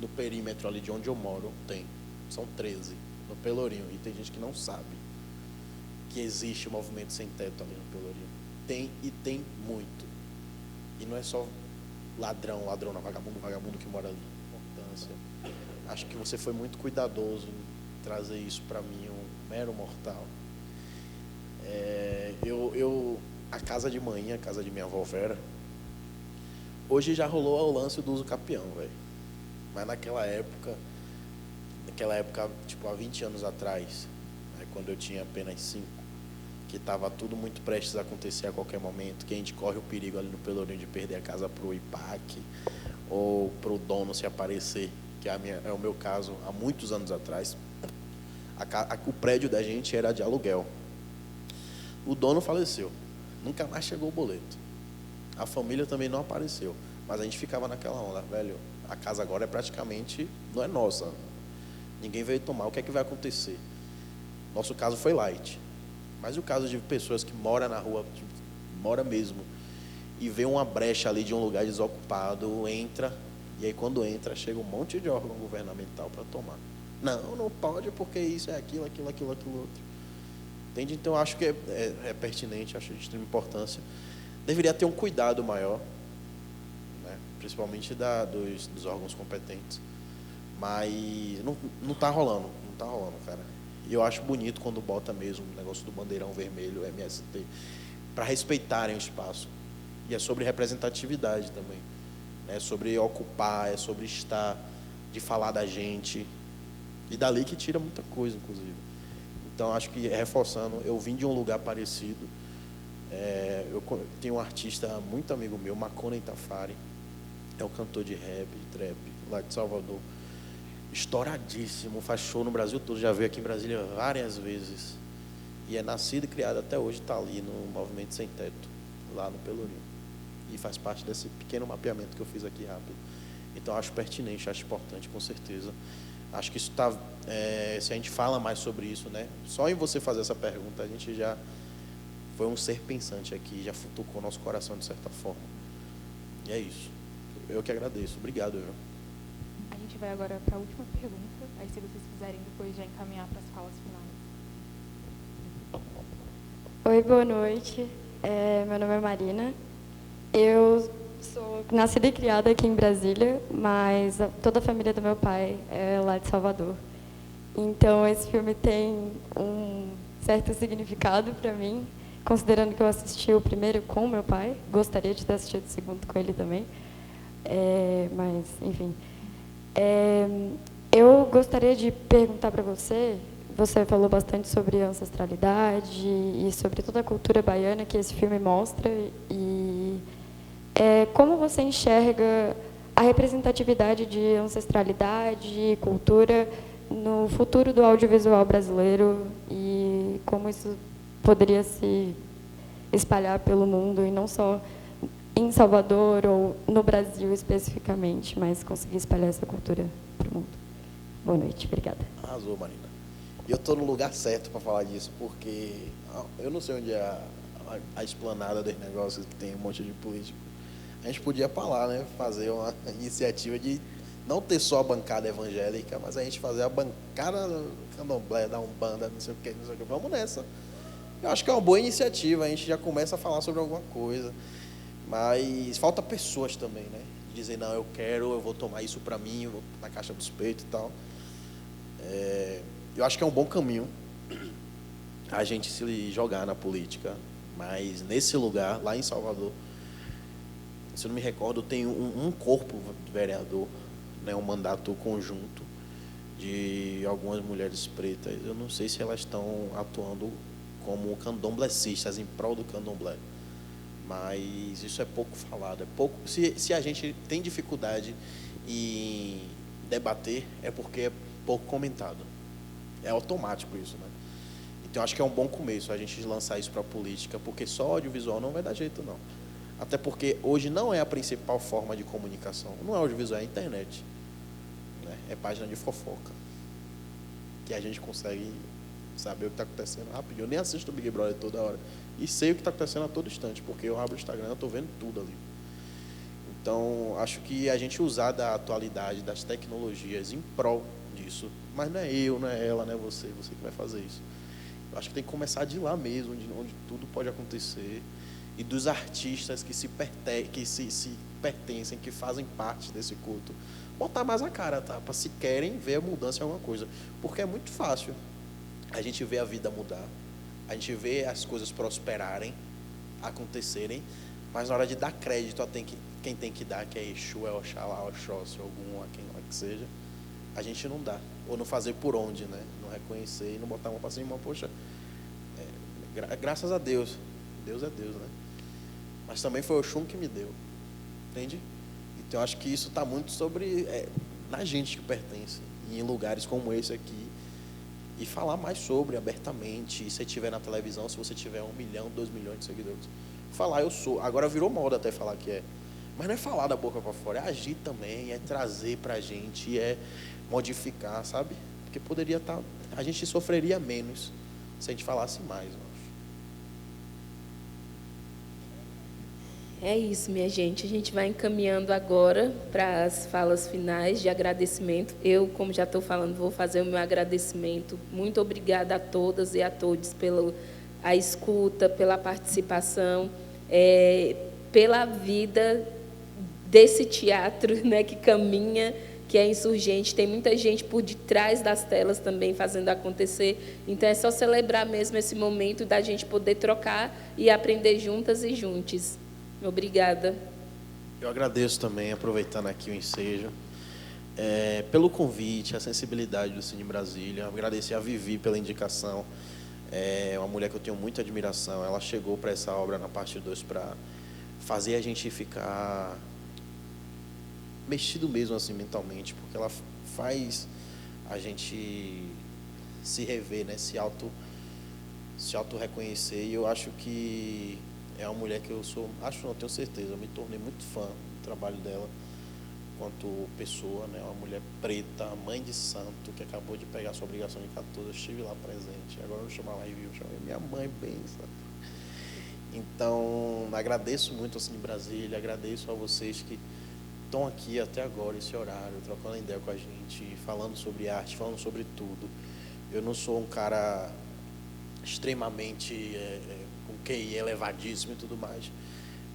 no perímetro ali de onde eu moro tem. São 13 no Pelourinho. E tem gente que não sabe que existe o movimento sem teto ali no Pelourinho. Tem, e tem muito. E não é só ladrão, vagabundo que mora ali. Importância. Acho que você foi muito cuidadoso em trazer isso para mim, um mero mortal. A casa de manhã, a casa de minha avó Vera, hoje já rolou o lance do uso capião, velho. Mas naquela época, tipo, há 20 anos atrás, né, quando eu tinha apenas 5, que estava tudo muito prestes a acontecer a qualquer momento, que a gente corre o perigo ali no Pelourinho de perder a casa para o IPAC, ou para o dono se aparecer, que é o meu caso, há muitos anos atrás. O prédio da gente era de aluguel. O dono faleceu, nunca mais chegou o boleto. A família também não apareceu, mas a gente ficava naquela onda, velho, a casa agora praticamente não é nossa. Ninguém veio tomar, o que é que vai acontecer? Nosso caso foi light. Mas o caso de pessoas que moram na rua, tipo, mora mesmo, e vê uma brecha ali de um lugar desocupado, entra, e aí quando entra, chega um monte de órgão governamental para tomar. Não pode porque isso é aquilo outro. Entende? Então, acho que é pertinente, acho de extrema importância. Deveria ter um cuidado maior, né? Principalmente dos órgãos competentes. Mas não está rolando, cara. E eu acho bonito quando bota mesmo o negócio do bandeirão vermelho, MST, para respeitarem o espaço. E é sobre representatividade também. É sobre ocupar, é sobre estar, de falar da gente. E dali que tira muita coisa, inclusive. Então, acho que, reforçando, eu vim de um lugar parecido. Eu tenho um artista muito amigo meu, Maconey Tafari. É um cantor de rap, de trap, lá de Salvador. Estouradíssimo, faz show no Brasil todo, já veio aqui em Brasília várias vezes. E é nascido e criado até hoje, está ali no Movimento Sem Teto, lá no Pelourinho. E faz parte desse pequeno mapeamento que eu fiz aqui rápido. Então, acho pertinente, acho importante, com certeza. Acho que isso está... se a gente fala mais sobre isso, né? Só em você fazer essa pergunta, a gente já foi um ser pensante aqui, já futucou nosso coração de certa forma. E é isso. Eu que agradeço. Obrigado, viu? A gente vai agora para a última pergunta, aí se vocês quiserem depois já encaminhar para as falas finais. Oi, boa noite. Meu nome é Marina. Eu sou nascida e criada aqui em Brasília, mas toda a família do meu pai é lá de Salvador. Então, esse filme tem um certo significado para mim, considerando que eu assisti o primeiro com meu pai. Gostaria de ter assistido o segundo com ele também. Mas, enfim. Eu gostaria de perguntar para você, você falou bastante sobre ancestralidade e sobre toda a cultura baiana que esse filme mostra, e como você enxerga a representatividade de ancestralidade e cultura no futuro do audiovisual brasileiro e como isso poderia se espalhar pelo mundo, e não só em Salvador ou no Brasil especificamente, mas conseguir espalhar essa cultura para o mundo. Boa noite, obrigada. Arrasou, Marina. E eu estou no lugar certo para falar disso, porque eu não sei onde é a esplanada dos negócios que tem um monte de político. A gente podia falar, né, fazer uma iniciativa de não ter só a bancada evangélica, mas a gente fazer a bancada candomblé, da Umbanda, não sei o que. Vamos nessa. Eu acho que é uma boa iniciativa, a gente já começa a falar sobre alguma coisa. Mas falta pessoas também, né? Dizer, não, eu vou tomar isso para mim, eu vou na caixa dos peitos e tal. Eu acho que é um bom caminho a gente se jogar na política, mas nesse lugar, lá em Salvador, se eu não me recordo, tem um corpo vereador, né, um mandato conjunto de algumas mulheres pretas. Eu não sei se elas estão atuando como candomblecistas, em prol do candomblé. Mas isso é pouco falado. É pouco, se a gente tem dificuldade em debater, é porque é pouco comentado. É automático isso, né? Então, acho que é um bom começo a gente lançar isso para a política, porque só audiovisual não vai dar jeito, não. Até porque hoje não é a principal forma de comunicação. Não é audiovisual, é a internet. Né? É página de fofoca. Que a gente consegue saber o que está acontecendo rapidinho. Eu nem assisto o Big Brother toda hora. E sei o que está acontecendo a todo instante, porque eu abro o Instagram e estou vendo tudo ali. Então, acho que a gente usar da atualidade, das tecnologias em prol disso, mas não é eu, não é ela, não é você que vai fazer isso. Eu acho que tem que começar de lá mesmo, onde tudo pode acontecer, e dos artistas que se pertencem, que fazem parte desse culto, botar mais a cara, tá? Para se querem ver a mudança em alguma coisa. Porque é muito fácil a gente ver a vida mudar, a gente vê as coisas prosperarem, acontecerem, mas na hora de dar crédito a quem tem que dar, que é Exu, é Oxalá, Oxóssi, algum, a quem lá que seja, a gente não dá. Ou não fazer por onde, né? Não reconhecer e não botar uma para cima, poxa, graças a Deus. Deus é Deus, né? Mas também foi o Oxum que me deu. Entende? Então, acho que isso está muito sobre na gente que pertence. E em lugares como esse aqui. E falar mais sobre, abertamente. E se estiver na televisão, se você tiver 1 milhão, 2 milhões de seguidores. Falar, eu sou. Agora virou moda até falar que é. Mas não é falar da boca para fora. É agir também, é trazer para a gente, é modificar, sabe? Porque poderia estar... A gente sofreria menos se a gente falasse mais, eu acho. É isso, minha gente. A gente vai encaminhando agora para as falas finais de agradecimento. Eu, como já estou falando, vou fazer o meu agradecimento. Muito obrigada a todas e a todos pela escuta, pela participação, pela vida desse teatro, né, que caminha, que é insurgente. Tem muita gente por detrás das telas também fazendo acontecer. Então, é só celebrar mesmo esse momento da gente poder trocar e aprender juntas e juntos. Obrigada. Eu agradeço também, aproveitando aqui o ensejo, pelo convite, a sensibilidade do Cine Brasília. Agradecer a Vivi pela indicação. É uma mulher que eu tenho muita admiração. Ela chegou para essa obra na parte 2 para fazer a gente ficar mexido mesmo assim mentalmente, porque ela faz a gente se rever, né? se auto reconhecer. E eu acho que é uma mulher que eu sou, não tenho certeza, eu me tornei muito fã do trabalho dela enquanto pessoa, né? Uma mulher preta, mãe de santo, que acabou de pegar sua obrigação de 14, eu estive lá presente, agora eu vou chamar lá e eu chamei minha mãe benção. Então, agradeço muito ao Cine Brasília, agradeço a vocês que estão aqui até agora, esse horário, trocando ideia com a gente, falando sobre arte, falando sobre tudo. Eu não sou um cara extremamente com QI elevadíssimo e tudo mais,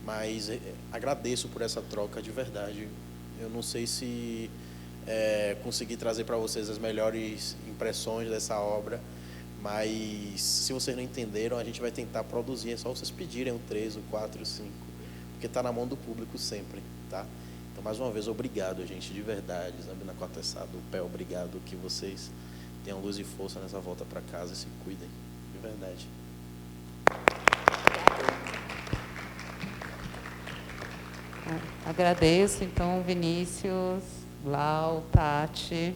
mas agradeço por essa troca de verdade. Eu não sei se consegui trazer para vocês as melhores impressões dessa obra, mas se vocês não entenderam, a gente vai tentar produzir, é só vocês pedirem o 3, o 4, o 5, porque está na mão do público sempre, tá? Então, mais uma vez, obrigado, gente, de verdade. Zabina Coatessá do Pé, obrigado, que vocês tenham luz e força nessa volta para casa e se cuidem, de verdade. Agradeço, então, Vinícius, Lau, Tati,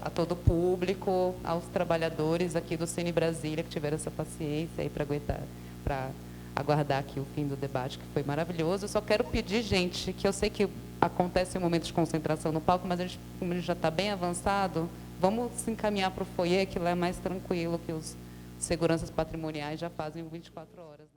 a todo o público, aos trabalhadores aqui do Cine Brasília que tiveram essa paciência aí para aguardar aqui o fim do debate, que foi maravilhoso. Eu só quero pedir, gente, que eu sei que acontece um momento de concentração no palco, mas como a gente já está bem avançado, vamos se encaminhar para o foyer, que lá é mais tranquilo, que os seguranças patrimoniais já fazem 24 horas.